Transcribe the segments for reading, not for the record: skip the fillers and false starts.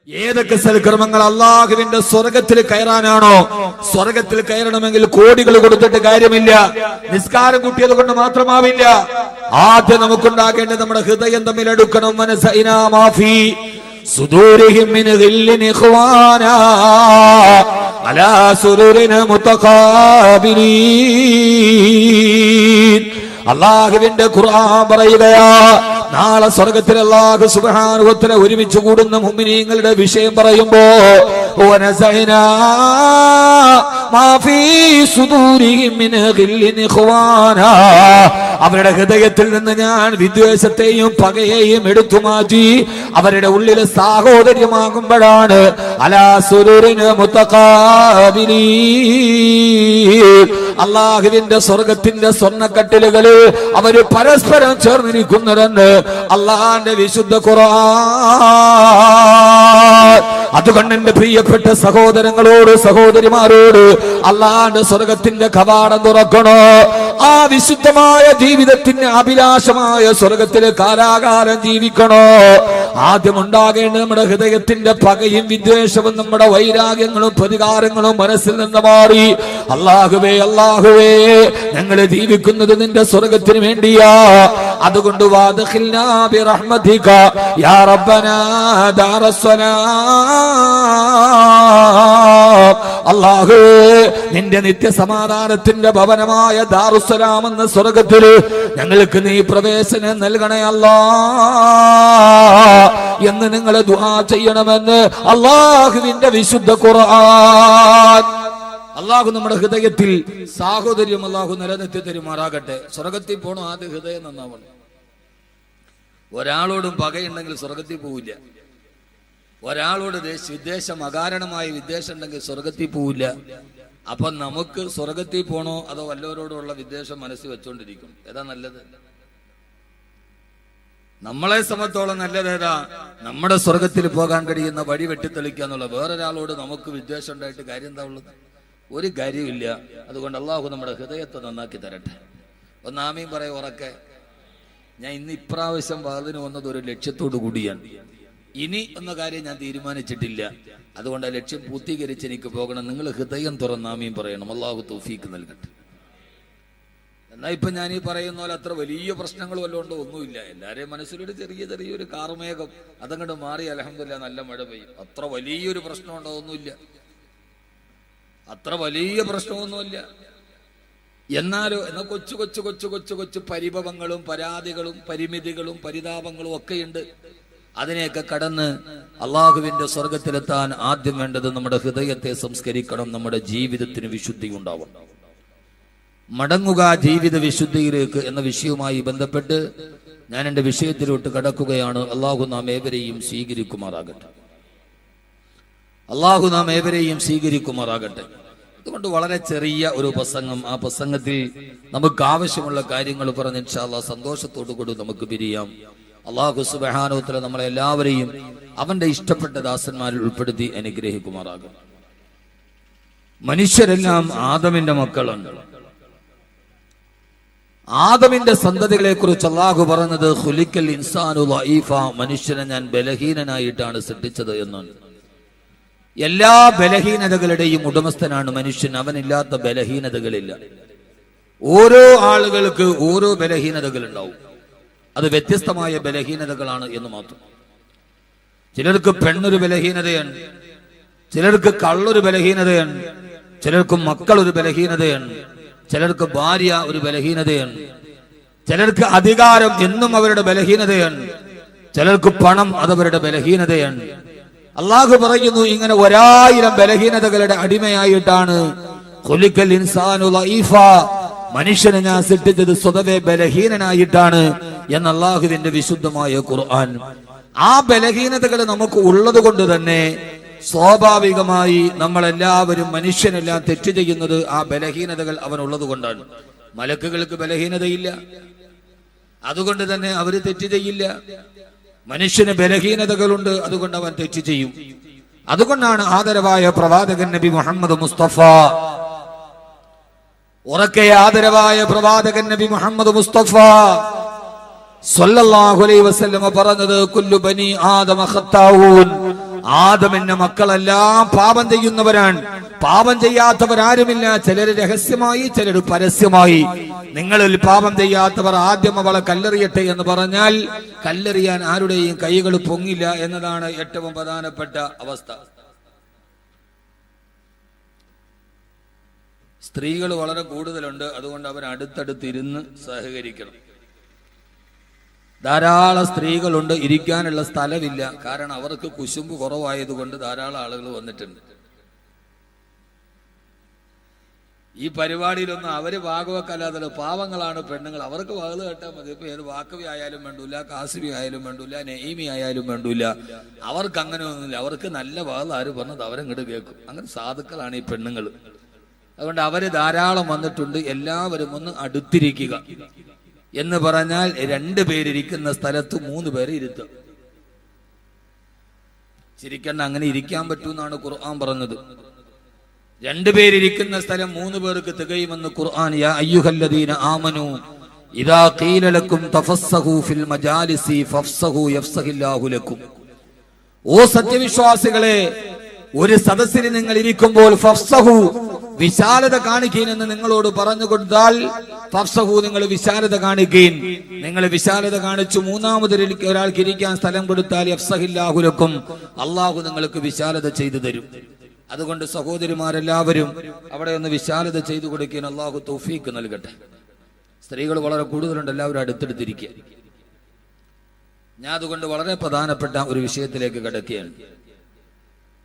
ഏതൊക്കെ സൽക്കർമ്മങ്ങൾ അള്ളാഹുവിന്റെ സ്വർഗത്തിൽ കയറാനാണോ? സ്വർഗത്തിൽ കയറണമെങ്കിൽ കോടികൾ കൊടുത്തിട്ട് കാര്യമില്ല, നിസ്കാരം കൂട്ടിയത് കൊണ്ട് മാത്രമാവില്ല. ആദ്യം നമുക്കുണ്ടാകേണ്ടത് നമ്മുടെ ഹൃദയം തമ്മിൽ അടുക്കണം. മനസൈനാ മാഫി സുദൂരിഹിം മിൻ ഗില്ലിൻ ഇഖ്വാനാ അലാ സുറൂരിൻ മുതഖാബിലീൻ. അള്ളാഹുവിന്റെ ഖുർആൻ പറയുകയാ, നാളെ സ്വർഗത്തിൽ അല്ലാഹു സുബ്ഹാനഹു വ തആല ഒരുമിച്ച് കൂടുന്ന മുഅ്മിനീങ്ങളുടെ വിഷയം പറയുമ്പോ വനസൈനാ മാ ഫീ സുദൂരിഹിം മിൻ ഗില്ലിൻ ഇഖ്വാനാ, അവരുടെ ഹൃദയത്തിൽ നിന്ന് ഞാൻ വിദ്വേഷത്തെയും പകയെയും എടുത്തു മാറ്റി അവരുടെ ഉള്ളിൽ സാഹോദര്യമാകുമ്പോഴാണ് അലാ സുറൂരിൻ മുതഖാബിലീൻ, അള്ളാഹുവിന്റെ സ്വർഗത്തിന്റെ സ്വർണ്ണക്കട്ടിലുകളിൽ അവര് പരസ്പരം ചേർന്നിരിക്കുന്നതെന്ന് അള്ളാഹുവിന്റെ വിശുദ്ധ ഖുർആൻ. അതുകൊണ്ട് എന്റെ പ്രിയപ്പെട്ട സഹോദരങ്ങളോട് സഹോദരിമാരോട് അള്ളാഹുവിന്റെ സ്വർഗത്തിന്റെ കവാടം തുറക്കണോ? ആ വിശുദ്ധമായ ജീവിതത്തിന് അഭിലാഷമായ സ്വർഗത്തില് കാലാകാലം ജീവിക്കണോ? ആദ്യം ഉണ്ടാകേണ്ടത് നമ്മുടെ ഹൃദയത്തിന്റെ പകയും വിദ്വേഷവും നമ്മുടെ വൈരാഗ്യങ്ങളും പ്രതികാരങ്ങളും മനസ്സിൽ നിന്ന് മാറി അല്ലാഹുവേ അല്ലാഹുവേ ഞങ്ങൾ ജീവിക്കുന്നത് നിന്റെ സ്വർഗത്തിന് വേണ്ടിയാ. അതുകൊണ്ട് വാദ്ഖിൽനാ ബിറഹ്മതിക യാ റബ്ബനാ ദാറസ്സലാം. അല്ലാഹുവേ നിന്റെ നിത്യസമാധാനത്തിന്റെ ഭവനമായ ദാറുസ്സലാം എന്ന സ്വർഗത്തില് ഞങ്ങൾക്ക് നീ പ്രവേശനം നൽകണേ അല്ലാ എന്ന് നിങ്ങൾ ദുആ ചെയ്യണമെന്ന് അല്ലാഹുവിന്റെ വിശുദ്ധ ഖുർആൻ. അല്ലാഹു നമ്മുടെ ഹൃദയത്തിൽ സാഹോദര്യം അല്ലാഹു നിലനിർത്തി തരുമാറാകട്ടെ. സ്വർഗത്തിൽ പോണോ ആദ്യം ഹൃദയം നന്നാവണം. ഒരാളോടും പകയുണ്ടെങ്കിൽ സ്വർഗത്തിൽ പോവില്ല. ഒരാളോട് വിദ്വേഷം അകാരണമായ വിദ്വേഷം ഉണ്ടെങ്കിൽ സ്വർഗത്തിൽ പോവില്ല. അപ്പൊ നമുക്ക് സ്വർഗത്തിൽ പോണോ അതോ വല്ലവരോടുള്ള വിദ്വേഷം മനസ്സിൽ വെച്ചോണ്ടിരിക്കും? ഏതാ നല്ലത്? നമ്മളെ സംബന്ധിച്ചോളം നല്ലതേതാ? നമ്മുടെ സ്വർഗത്തിൽ പോകാൻ കഴിയുന്ന വഴി വെട്ടിത്തെളിക്കുക എന്നുള്ള. വേറൊരാളോട് നമുക്ക് വിദ്വേഷം ഉണ്ടായിട്ട് കാര്യം എന്താ ഉള്ളത്? ഒരു കാര്യമില്ല. അതുകൊണ്ട് അള്ളാഹു നമ്മുടെ ഹൃദയത്തെ നന്നാക്കി തരട്ടെ. ഒന്ന് ആമീൻ പറയ ഉറക്കെ. ഞാൻ ഇന്ന് ഇപ്രാവശ്യം വാതിന് വന്നത് ഒരു ലക്ഷ്യത്തോടു കൂടിയാണ്. ഇനി എന്ന കാര്യം ഞാൻ തീരുമാനിച്ചിട്ടില്ല. അതുകൊണ്ട് ആ ലക്ഷ്യം പൂർത്തീകരിച്ച് എനിക്ക് പോകണം. നിങ്ങൾ ഹൃദയം തുറന്ന് ആമീൻ പറയണം. അള്ളാഹു തൗഫീക്ക് നൽകട്ടെ. എന്നാ ഇപ്പൊ ഞാൻ ഈ പറയുന്ന പോലെ അത്ര വലിയ പ്രശ്നങ്ങൾ വല്ലതുകൊണ്ടോ ഒന്നുമില്ല. എല്ലാവരെയും മനസ്സിലൊരു ചെറിയൊരു കാർമേഘം അതങ്ങോട്ട് മാറി അൽഹംദുലില്ലാഹ് നല്ല മഴ പെയ്യും. അത്ര വലിയൊരു പ്രശ്നമുണ്ടോ? ഒന്നുമില്ല. അത്ര വലിയ പ്രശ്നമൊന്നുമില്ല. എന്നാലോ കൊച്ചു കൊച്ചു കൊച്ചു കൊച്ചു കൊച്ചു പരിഭവങ്ങളും പരാതികളും പരിമിതികളും പരിതാപങ്ങളും ഒക്കെയുണ്ട്. അതിനെയൊക്കെ കടന്ന് അള്ളാഹുവിന്റെ സ്വർഗത്തിലെത്താൻ ആദ്യം വേണ്ടത് നമ്മുടെ ഹൃദയത്തെ സംസ്കരിക്കണം. നമ്മുടെ ജീവിതത്തിന് വിശുദ്ധി ഉണ്ടാവണം. മടങ്ങുക ജീവിത വിശുദ്ധിയിലേക്ക് എന്ന വിഷയവുമായി ബന്ധപ്പെട്ട് ഞാൻ എൻ്റെ വിഷയത്തിലോട്ട് കടക്കുകയാണ്. അള്ളാഹു നാം ഏവരെയും സ്വീകരിക്കുമാറാകട്ടെ. അള്ളാഹു നാം ഏവരെയും സ്വീകരിക്കുമാറാകട്ടെ. അതുകൊണ്ട് വളരെ ചെറിയ ഒരു പ്രസംഗം, ആ പ്രസംഗത്തിൽ നമുക്ക് ആവശ്യമുള്ള കാര്യങ്ങൾ പറഞ്ഞ് ഇൻഷാ അല്ലാഹ് സന്തോഷത്തോടു കൂടി നമുക്ക് പിരിയാം. അള്ളാഹു സുബ്ഹാനഹു വ തആല നമ്മളെല്ലാവരെയും അവന്റെ ഇഷ്ടപ്പെട്ട ദാസന്മാരിൽ ഉൾപ്പെടുത്തി അനുഗ്രഹിക്കുമാറാകും. മനുഷ്യരെല്ലാം ആദമിന്റെ മക്കളാണ്. ആദമിന്റെ സന്തതികളെ കുറിച്ച് അള്ളാഹു പറഞ്ഞത് ഖുലിഖൽ ഇൻസാനു ദഈഫ, മനുഷ്യനെ ഞാൻ ബലഹീനനായിട്ടാണ് സൃഷ്ടിച്ചത് എന്നാണ്. എല്ലാ ബലഹീനതകളുടെയും ഉടമസ്ഥനാണ് മനുഷ്യൻ. അവനില്ലാത്ത ബലഹീനതകളില്ല. ഓരോ ആളുകൾക്ക് ഓരോ ബലഹീനതകൾ ഉണ്ടാവും. അത് വ്യത്യസ്തമായ ബലഹീനതകളാണ് എന്ന് മാത്രം. ചിലർക്ക് പെണ്ണൊരു ബലഹീനതയാണ്, ചിലർക്ക് കള്ളൊരു ബലഹീനതയാണ്, ചിലർക്ക് മക്കളൊരു ബലഹീനതയാണ്, ചിലർക്ക് ഭാര്യ ഒരു ബലഹീനതയാണ്, ചിലർക്ക് അധികാരം എന്നും അവരുടെ ബലഹീനതയാണ്, ചിലർക്ക് പണം അതവരുടെ ബലഹീനതയാണ്. അള്ളാഹു പറയുന്നു ഇങ്ങനെ 1000 ബലഹീനതകളുടെ അടിമയായിട്ടാണ് ഖുലിഖൽ ഇൻസാനു ദഈഫ, മനുഷ്യനെ ഞാൻ സൃഷ്ടിച്ചത് സ്വതവേ ബലഹീനനായിട്ടാണ് എന്ന് അള്ളാഹുവിന്റെ വിശുദ്ധമായ ഖുർആൻ. ആ ബലഹീനതകൾ നമുക്ക് ഉള്ളത് കൊണ്ട് തന്നെ സ്വാഭാവികമായി നമ്മളെല്ലാവരും മനുഷ്യനെല്ലാം തെറ്റ് ചെയ്യുന്നത് ആ ബലഹീനതകൾ അവനുള്ളത് കൊണ്ടാണ്. മലക്കുകൾക്ക് ബലഹീനതയില്ല, അതുകൊണ്ട് തന്നെ അവര് തെറ്റ് ചെയ്യില്ല. മനുഷ്യന് ബലഹീനതകളുണ്ട്, അതുകൊണ്ട് അവൻ തെറ്റ് ചെയ്യും. അതുകൊണ്ടാണ് ആദരവായ പ്രവാചകൻ നബി മുഹമ്മദ് മുസ്തഫ, ഉറക്കെ ആദരവായ പ്രവാചകൻ നബി മുഹമ്മദ് മുസ്തഫ സല്ലല്ലാഹു അലൈഹി വസല്ലം പറഞ്ഞത് കുല്ലു ബനി ആദമ ഖത്താഊൻ, ആദമിന്റെ മക്കളെല്ലാം പാപം ചെയ്യുന്നവരാണ്. പാപം ചെയ്യാത്തവരാരുമില്ല. ചിലർ രഹസ്യമായി, ചിലർ പരസ്യമായി. നിങ്ങളിൽ പാപം ചെയ്യാത്തവർ ആദ്യം അവളെ കല്ലെറിയട്ടെ എന്ന് പറഞ്ഞാൽ കല്ലെറിയാൻ ആരുടെയും കൈകൾ പൊങ്ങില്ല എന്നതാണ് ഏറ്റവും പ്രധാനപ്പെട്ട അവസ്ഥ. സ്ത്രീകൾ വളരെ കൂടുതലുണ്ട്. അതുകൊണ്ട് അവർ അടുത്തടുത്തിരുന്ന് സഹകരിക്കണം. ധാരാളം സ്ത്രീകളുണ്ട്, ഇരിക്കാനുള്ള സ്ഥലമില്ല. കാരണം അവർക്ക് കുശുമ്പ് കുറവായതുകൊണ്ട് ധാരാളം ആളുകൾ വന്നിട്ടുണ്ട്. ഈ പരിപാടിയിലൊന്നും അവര് ഭാഗവക്കല്ലാതെ പാവങ്ങളാണ് പെണ്ണുങ്ങൾ. അവർക്ക് വാത് കേട്ടാൽ മതി. ഇപ്പൊ ഏത് വാക്കവി ആയാലും വേണ്ടൂല, കാസിബി ആയാലും വേണ്ടൂല, നെയ്മി ആയാലും വേണ്ടൂല. അവർക്ക് അങ്ങനെ ഒന്നുമില്ല. അവർക്ക് നല്ല വാത് ആര് പറഞ്ഞത് അവരങ്ങോട്ട് കേൾക്കും. അങ്ങനെ സാധുക്കളാണ് ഈ പെണ്ണുങ്ങൾ. അതുകൊണ്ട് അവര് ധാരാളം വന്നിട്ടുണ്ട്. എല്ലാവരും ഒന്ന് അടുത്തിരിക്കുക എന്ന് പറഞ്ഞാൽ 2 പേരിരിക്കുന്ന സ്ഥലത്ത് 3 പേരെ ഇരുത്തുക. ചിരിക്കണ്ട, അങ്ങനെ ഇരിക്കാൻ പറ്റൂന്നാണ് ഖുർആൻ പറഞ്ഞത്. 2 പേരിരിക്കുന്ന സ്ഥലം 3 പേർക്ക് തികയുമെന്ന് ഖുർആൻ. യാ അയ്യുഹല്ലദീന ആമനൂ ഇദാ ഖീല ലക്കും തഫസ്സഹു ഫിൽ മജാലിസി ഫഫ്സഹു യഫ്സഹില്ലാഹു ലക്കും. ഓ സത്യവിശ്വാസികളെ, ഒരു സദസ്സിൽ നിങ്ങൾ ഇരിക്കുമ്പോൾ ഫഫ്സഹു, വിശാലത കാണിക്കീൻ എന്ന് നിങ്ങളോട് പറഞ്ഞു കൊടുത്താൽ ഫഫ്സഹു, നിങ്ങൾ വിശാലത കാണിക്കീൻ. നിങ്ങൾ വിശാലത കാണിച്ചു ഒരാൾക്ക് ഇരിക്കാൻ സ്ഥലം കൊടുത്താൽ യഫ്സഹില്ലാഹു ലക്കും, അള്ളാഹു നിങ്ങൾക്ക് വിശാലത ചെയ്തു തരും. അതുകൊണ്ട് സഹോദരിമാരെല്ലാവരും അവിടെ ഒന്ന് വിശാലത ചെയ്തു കൊടുക്കാൻ അള്ളാഹു തൗഫീക്ക് നൽകട്ടെ. സ്ത്രീകൾ വളരെ കൂടുതലുണ്ട്, എല്ലാവരും അടുത്തെടുത്തിരിക്കുക. ഞാൻ അതുകൊണ്ട് വളരെ പ്രധാനപ്പെട്ട ഒരു വിഷയത്തിലേക്ക് കടക്കുകയാണ്.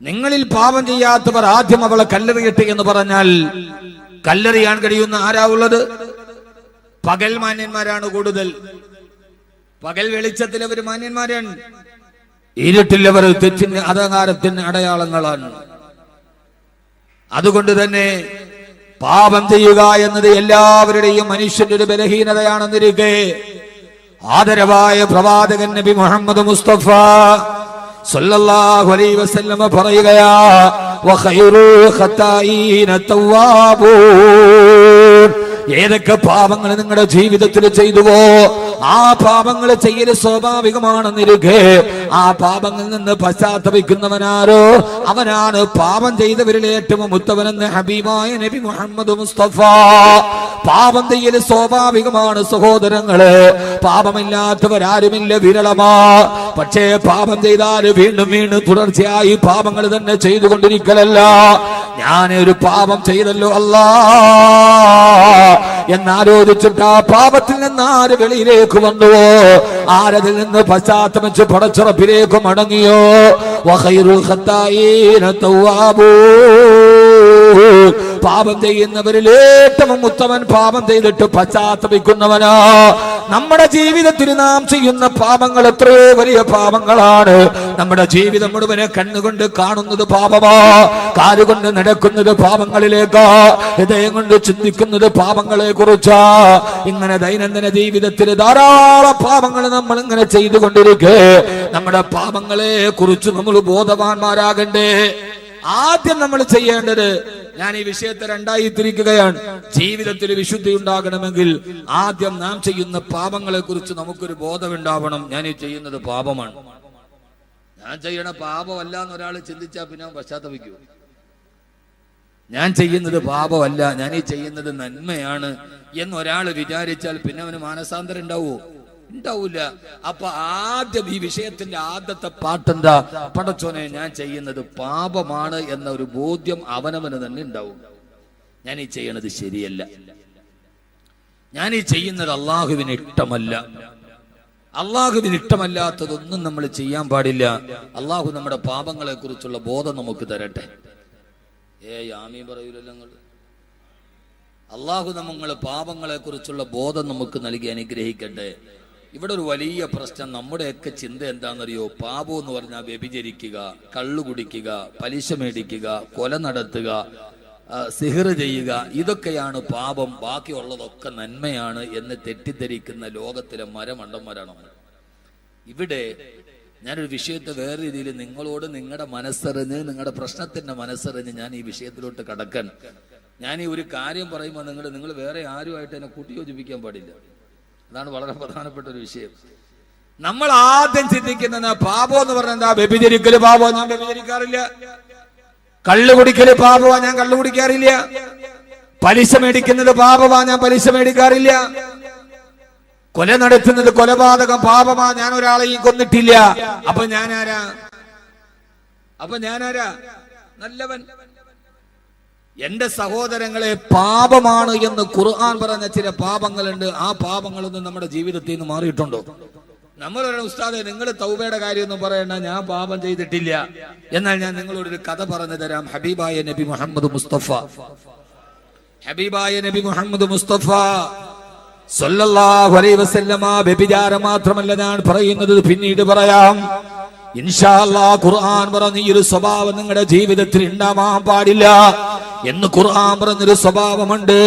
നിങ്ങളിൽ പാപം ചെയ്യാത്തവർ ആദ്യം അവളെ കല്ലെറിയട്ടെ എന്ന് പറഞ്ഞാൽ കല്ലെറിയാൻ കഴിയുന്ന ആരാ ഉള്ളത്? പകൽ മാന്യന്മാരാണ് കൂടുതൽ. പകൽ വെളിച്ചത്തിൽ അവർ മാന്യന്മാരാണ്. ഇരുട്ടിൽ അവർ തെറ്റിന് അധകാരത്തിന് അടയാളങ്ങളാണ്. അതുകൊണ്ട് തന്നെ പാപം ചെയ്യുക എന്നത് എല്ലാവരുടെയും മനുഷ്യന്റെ ഒരു ബലഹീനതയാണെന്നിരിക്കെ ആദരവായ പ്രവാചകൻ നബി മുഹമ്മദ് മുസ്തഫ സല്ലല്ലാഹു അലൈഹി വസല്ലം പറയുകയാ, വഖൈറുൽ ഖതാഈന തവ്വാബൂൻ. ഏതൊക്കെ പാപങ്ങൾ നിങ്ങളുടെ ജീവിതത്തിൽ ചെയ്തുവോ ആ പാപങ്ങൾ ചെയ്യൽ സ്വാഭാവികമാണെന്നിരിക്കെ ആ പാപങ്ങളിൽ നിന്ന് പശ്ചാത്തപിക്കുന്നവനാരോ അവനാണ് പാപം ചെയ്തവരിൽ ഏറ്റവും ഉത്തമനെന്ന് ഹബീബായ നബി മുഹമ്മദ് മുസ്തഫ. പാപം ചെയ്യൽ സ്വാഭാവികമാണ് സഹോദരങ്ങളെ. പാപമില്ലാത്തവരാരുമില്ല, വിരളമാ. പക്ഷേ പാപം ചെയ്താൽ വീണ്ടും വീണ്ടും തുടർച്ചയായി പാപങ്ങൾ തന്നെ ചെയ്തുകൊണ്ടിരിക്കലല്ല. ഞാനൊരു പാപം ചെയ്തല്ലോ അല്ലാ എന്നാലോചിച്ചിട്ട് ആ പാപത്തിൽ നിന്ന് ആര് വെളിയിലേക്ക് വന്നുവോ, ആരതിൽ നിന്ന് പശ്ചാത്തപിച്ച് പടച്ചുറപ്പിലേക്ക് മടങ്ങിയോ, വഖൈറുൽ ഖതാഈന തവ്വാബൂൻ. പാപം ചെയ്യുന്നവരിൽ ഏറ്റവും ഉത്തമൻ പാപം ചെയ്തിട്ട് പശ്ചാത്തപിക്കുന്നവനാ. നമ്മുടെ ജീവിതത്തിൽ നാം ചെയ്യുന്ന പാപങ്ങൾ എത്രയോ വലിയ പാപങ്ങളാണ്. നമ്മുടെ ജീവിതം മുഴുവനെ കണ്ണുകൊണ്ട് കാണുന്നത് പാപമാ, കാലുകൊണ്ട് നടക്കുന്നത് പാപങ്ങളിലേക്കാ, ഹൃദയം കൊണ്ട് ചിന്തിക്കുന്നത് പാപങ്ങളെ കുറിച്ചാ. ഇങ്ങനെ ദൈനംദിന ജീവിതത്തിൽ ധാരാളം പാപങ്ങൾ നമ്മൾ ഇങ്ങനെ ചെയ്തുകൊണ്ടിരിക്കെ നമ്മുടെ പാപങ്ങളെ കുറിച്ച് നമ്മൾ ബോധവാന്മാരാകണ്ടേ. ആദ്യം നമ്മൾ ചെയ്യേണ്ടത്, ഞാൻ ഈ വിഷയത്തെ 2ആയി തിരിക്കുകയാണ്. ജീവിതത്തിൽ വിശുദ്ധി ഉണ്ടാകണമെങ്കിൽ ആദ്യം നാം ചെയ്യുന്ന പാപങ്ങളെ കുറിച്ച് നമുക്കൊരു ബോധമുണ്ടാവണം. ഞാൻ ഈ ചെയ്യുന്നത് പാപമാണ്, ഞാൻ ചെയ്യണ പാപമല്ല എന്നൊരാൾ ചിന്തിച്ചാൽ പിന്നെ പശ്ചാത്തപിക്കൂ. ഞാൻ ചെയ്യുന്നത് പാപമല്ല, ഞാൻ ഈ ചെയ്യുന്നത് നന്മയാണ് എന്നൊരാൾ വിചാരിച്ചാൽ പിന്നെ അവന് മാനസാന്തരം ഉണ്ടാവോ? ഉണ്ടാവൂല. അപ്പൊ ആദ്യം ഈ വിഷയത്തിന്റെ ആദ്യത്തെ പാട്ടെന്താ? പടച്ചോനെ, ഞാൻ ചെയ്യുന്നത് പാപമാണ് എന്ന ഒരു ബോധ്യം അവനവന് തന്നെ ഉണ്ടാവും. ഞാൻ ഈ ചെയ്യണത് ശരിയല്ല, ഞാൻ ഈ ചെയ്യുന്നത് അള്ളാഹുവിന് ഇഷ്ടമല്ല. അള്ളാഹുവിന് ഇഷ്ടമല്ലാത്തതൊന്നും നമ്മൾ ചെയ്യാൻ പാടില്ല. അള്ളാഹു നമ്മുടെ പാപങ്ങളെ കുറിച്ചുള്ള ബോധം നമുക്ക് തരട്ടെ. ആമീൻ പറയൂലല്ലോ നിങ്ങൾ. അള്ളാഹു നമ്മളെ പാപങ്ങളെ കുറിച്ചുള്ള ബോധം നമുക്ക് നൽകി അനുഗ്രഹിക്കട്ടെ. ഇവിടെ ഒരു വലിയ പ്രശ്നം, നമ്മുടെയൊക്കെ ചിന്ത എന്താണെന്നറിയോ? പാപം എന്ന് പറഞ്ഞാൽ വ്യഭിചരിക്കുക, കള്ളു കുടിക്കുക, പലിശ മേടിക്കുക, കൊല നടത്തുക, സിഹർ ചെയ്യുക, ഇതൊക്കെയാണ് പാപം, ബാക്കിയുള്ളതൊക്കെ നന്മയാണ് എന്ന് തെറ്റിദ്ധരിക്കുന്ന ലോകത്തിലെ മരമണ്ടന്മാരാണ്. ഇവിടെ ഞാനൊരു വിഷയത്തെ വേറെ രീതിയിൽ നിങ്ങളോട് നിങ്ങളുടെ മനസ്സറിഞ്ഞ്, നിങ്ങളുടെ പ്രശ്നത്തിന്റെ മനസ്സറിഞ്ഞ് ഞാൻ ഈ വിഷയത്തിലോട്ട് കടക്കാൻ, ഞാൻ ഈ ഒരു കാര്യം പറയുമ്പോൾ നിങ്ങൾ വേറെ ആരുമായിട്ട് എന്നെ കൂട്ടിയോജിപ്പിക്കാൻ പാടില്ല. അതാണ് വളരെ പ്രധാനപ്പെട്ട ഒരു വിഷയം. നമ്മൾ ആദ്യം ചിന്തിക്കുന്ന പാപം എന്ന് പറഞ്ഞാൽ എന്താ? വ്യഭിചരിക്കല് പാപോ? ഞാൻ വ്യഭിചരിക്കാറില്ല. കള്ളു കുടിക്കല് പാപമാ? ഞാൻ കള്ളു കുടിക്കാറില്ല. പലിശ മേടിക്കുന്നത് പാപമാ? ഞാൻ പലിശ മേടിക്കാറില്ല. കൊല നടത്തുന്നത് കൊലപാതകം പാപമാ? ഞാൻ ഒരാളെയും കൊന്നിട്ടില്ല. അപ്പൊ ഞാനാരാ? നല്ലവൻ. എന്റെ സഹോദരങ്ങളെ, പാപമാണ് എന്ന് ഖുർആൻ പറഞ്ഞ ചില പാപങ്ങളുണ്ട്. ആ പാപങ്ങളൊന്നും നമ്മുടെ ജീവിതത്തിൽ നിന്ന് മാറിയിട്ടുണ്ടോ? നമ്മളൊരു ഉസ്താദെ, നിങ്ങൾ തൗബയുടെ കാര്യമൊന്നും പറയണ്ട, ഞാൻ പാപം ചെയ്തിട്ടില്ല. എന്നാൽ ഞാൻ നിങ്ങളോടൊരു കഥ പറഞ്ഞു തരാം. ഹബീബായ നബി മുഹമ്മദ് മുസ്തഫ സല്ലല്ലാഹു അലൈഹി വസല്ലമ വ്യഭിചാരം മാത്രമല്ല ഞാൻ പറയുന്നത്, പിന്നീട് പറയാം ഇൻഷാ അല്ലാഹ്. ഖുർആൻ പറഞ്ഞ ഈ ഒരു സ്വഭാവം നിങ്ങളുടെ ജീവിതത്തിൽ ഉണ്ടാവാൻ പാടില്ല എന്ന് ഖുർആൻ പറഞ്ഞൊരു സ്വഭാവമുണ്ട്.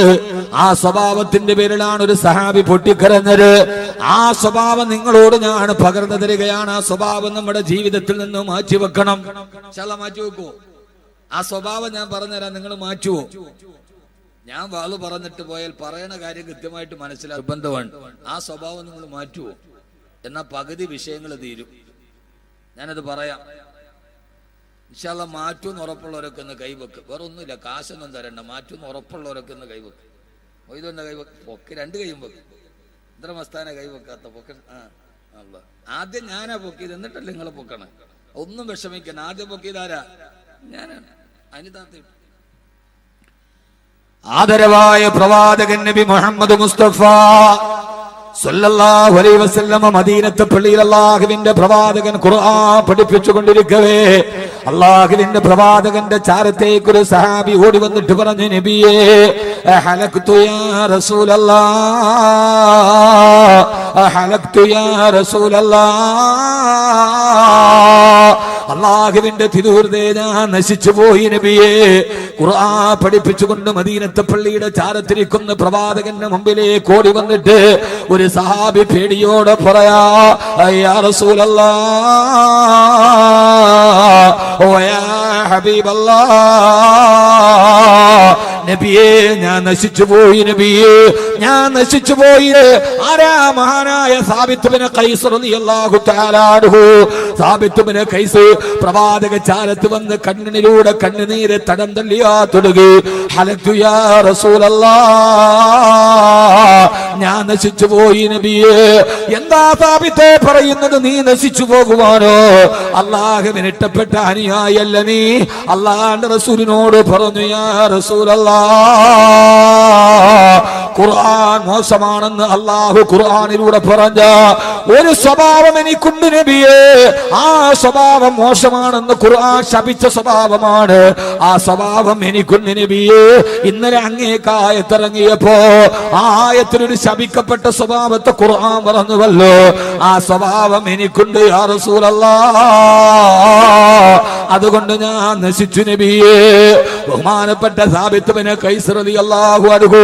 ആ സ്വഭാവത്തിന്റെ പേരിലാണ് ഒരു സഹാബി പൊട്ടിക്കരഞ്ഞത്. ആ സ്വഭാവം നിങ്ങളോട് ഞാൻ പകർന്നു തരികയാണ്. ആ സ്വഭാവം നമ്മുടെ ജീവിതത്തിൽ നിന്ന് മാറ്റിവെക്കണം. മാറ്റി വെക്കൂ. ആ സ്വഭാവം ഞാൻ പറഞ്ഞുതരാം, നിങ്ങൾ മാറ്റുവോ? ഞാൻ വാള് പറഞ്ഞിട്ട് പോയാൽ പറയണ കാര്യം കൃത്യമായിട്ട് മനസ്സിലാക്കും. ബന്ധമാണ്. ആ സ്വഭാവം നിങ്ങൾ മാറ്റുവോ? എന്നാ പകുതി വിഷയങ്ങൾ തീരും. ഞാനത് പറയാം. ഇൻഷാ അല്ലാഹ് മാറ്റുമെന്ന് ഉറപ്പുള്ളവരൊക്കെ ഒന്ന് കൈവെക്ക്. വേറെ ഒന്നുമില്ല, കാശൊന്നും തരണ്ട. മാറ്റുമെന്ന് ഉറപ്പുള്ളവരൊക്കെ ഒന്ന് കൈവെക്ക്. മൊയ്തൊന്ന് കൈവെക്ക്. പൊക്ക്, രണ്ട് കൈയും വെക്ക്. ഇത്ര മസ്താന കൈവെക്കാത്ത പൊക്ക. ആദ്യം ഞാനാ പൊക്കിയത്, എന്നിട്ടല്ലേ നിങ്ങളെ പൊക്കണം. ഒന്നും വിഷമിക്കണം. ആദ്യം പൊക്കിയതാരാ? ഞാനാണ്. അനിതാത്ത ആദരവായ പ്രവാചകൻ നബി മുഹമ്മദ് മുസ്തഫ സല്ലല്ലാഹു അലൈഹി വസല്ലം മദീനത്തെ പള്ളിയിൽ അല്ലാഹുവിന്റെ പ്രവാചകൻ ഖുർആൻ പഠിപ്പിച്ചുകൊണ്ടിരിക്കവേ അല്ലാഹുവിന്റെ പ്രവാചകന്റെ ചാരത്തേക്ക് ഒരു സഹാബി ഓടി വന്നിട്ട് പറഞ്ഞു, നബിയേ ഹലക്തു യാ റസൂലല്ലാഹ്, ഹലക്തു യാ റസൂലല്ലാഹ്, അല്ലാഹുവിന്റെ തിരുഹൃദയ ഞാൻ നശിച്ചു പോയി നബിയേ. ഖുർആൻ പഠിപ്പിച്ചുകൊണ്ട് മദീനത്തെ പള്ളിയുടെ ചാരത്തിരിക്കുന്ന പ്രവാചകന്റെ മുമ്പിലേക്ക് ഓടി വന്നിട്ട് ഒരു സഹാബി പേടിയോടെ പറയാ, യാ റസൂലല്ലാഹ്, ഓ യാ ഹബീബല്ലാഹ്, നബിയേ ഞാൻ നശിച്ചു പോയി, നബിയേ ഞാൻ നശിച്ചു പോയി. ആരാ? മഹാനായ സാബിത്ത് ബിൻ ഖൈസ് റളിയല്ലാഹു തആല അൻഹു. സാബിത്ത് ബിൻ ഖൈസ് പ്രവാചക ചാരത്ത് വന്ന് കണ്ണിലൂടെ കണ്ണുനീര് തടം തള്ളിയാ തുടങ്ങി. ഹലക്തു യാ റസൂലല്ലാഹ്, ഞാൻ നശിച്ചു പോയി നബിയേ. എന്താ സാബിത്തെ പറയുന്നത്? നീ നശിച്ചു പോകുവാനോ? അല്ലാഹുവിന് ഇഷ്ടപ്പെട്ട അനുയായിയല്ല നീ? അല്ലാഹുവിന്റെ റസൂലിനോട് പറഞ്ഞു, യാ റസൂലല്ലാഹ്, ഖുർആൻ മോശമാണെന്ന് അല്ലാഹു ഖുർആനിലൂടെ പറഞ്ഞ ഒരു സ്വഭാവം എനിക്കുണ്ട് നബിയേ. ആ സ്വഭാവം മോശമാണെന്ന് ഖുർആൻ ശപിച്ച സ്വഭാവമാണ്. ആ സ്വഭാവം എനിക്കുണ്ട് നബിയേ. ഇന്നലെ അങ്ങേക്കായത്തിറങ്ങിയപ്പോ ആ ആയത്തിലൊരു ശപിക്കപ്പെട്ട സ്വഭാവത്തെ ഖുർആൻ പറഞ്ഞുവല്ലോ. ആ സ്വഭാവം എനിക്കുണ്ട് യാ റസൂലല്ലാഹ്. അതുകൊണ്ട് ഞാൻ നശിച്ചു നബിയേ. ബഹുമാനപ്പെട്ട സാബിത്ത് ബിൻ ഖൈസ് റളിയല്ലാഹു അൻഹു,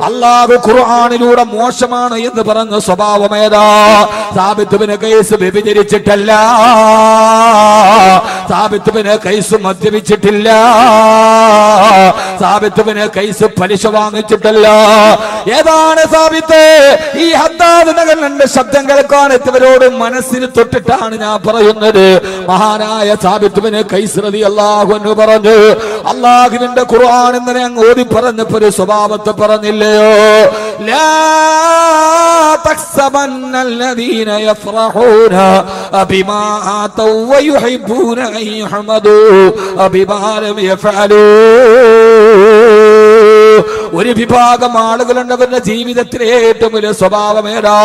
അല്ലാഹു ഖുർആനിലൂടെ മോശമാണ് എന്ന് പറഞ്ഞ സ്വഭാവം ഏതാ? സാബിത്ത് ബിൻ ഖൈസ് വ്യഭിചരിച്ചിട്ടല്ല, സാബിത്ത് ബിൻ ഖൈസ് മദ്യപിച്ചിട്ടില്ല, സാബിത്ത് ബിൻ ഖൈസ് പലിശ വാങ്ങിച്ചിട്ടല്ല. ഏതാണ് സാബിത്ത്? ഈ ഹദ്ദാദ് നഗറിന്റെ ശബ്ദം കേൾക്കാൻ എത്തിയവരോട് മനസ്സിന് തൊട്ടിട്ടാണ് ഞാൻ പറയുന്നത്. മഹാനായ സാബിത്ത് ബിൻ ഖൈസ് റളിയല്ലാഹു അൻഹു പറഞ്ഞു, അല്ലാഹുവിന്റെ ഖുർആൻ ഇന്നലെ അങ്ങ് ഓതി പറഞ്ഞപ്പോൾ ഒരു സ്വഭാവത്തെ പറഞ്ഞില്ലയോ? ലാ തഖ്സബന്ന അൽദീന യഫ്റഹൂന ബിമാ ആതൗ വയുഹിബ്ബൂന അൻ യഹ്മദൂ ബിമാ ലം യഫഅലൂ. ഒരു വിഭാഗം ആളുകളുണ്ട്, അവരുടെ ജീവിതത്തിലെ ഏറ്റവും വലിയ സ്വഭാവം ഏതാ?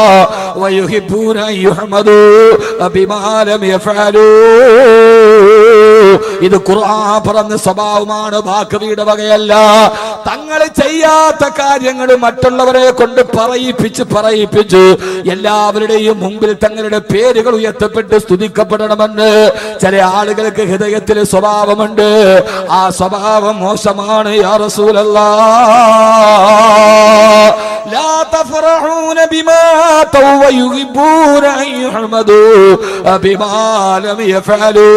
വയുഹിബ്ബൂന അൻ യഹ്മദൂ ബിമാ ലം യഫഅലൂ. ഇത് ഖുർആൻ പറഞ്ഞ സ്വഭാവമാണ്, ബാക്കിയുടെ വകയല്ല. തങ്ങൾ ചെയ്യാത്ത കാര്യങ്ങൾ മറ്റുള്ളവരെ കൊണ്ട് പറയിപ്പിച്ച് എല്ലാവരുടെയും മുമ്പിൽ തങ്ങളുടെ പേരുകൾ ഉയർത്തപ്പെട്ട് സ്തുതിക്കപ്പെടണമെന്ന് ചില ആളുകൾക്ക് ഹൃദയത്തിൽ സ്വഭാവമുണ്ട്. ആ സ്വഭാവം മോശമാണ് യാ റസൂലല്ലാഹ്. ലാ തഫറഹൂന ബിമാ തൗ വയുഹിബ്ബൂന അൻ യഹ്മദൂ ബിമാ ലം യഫഅലൂ.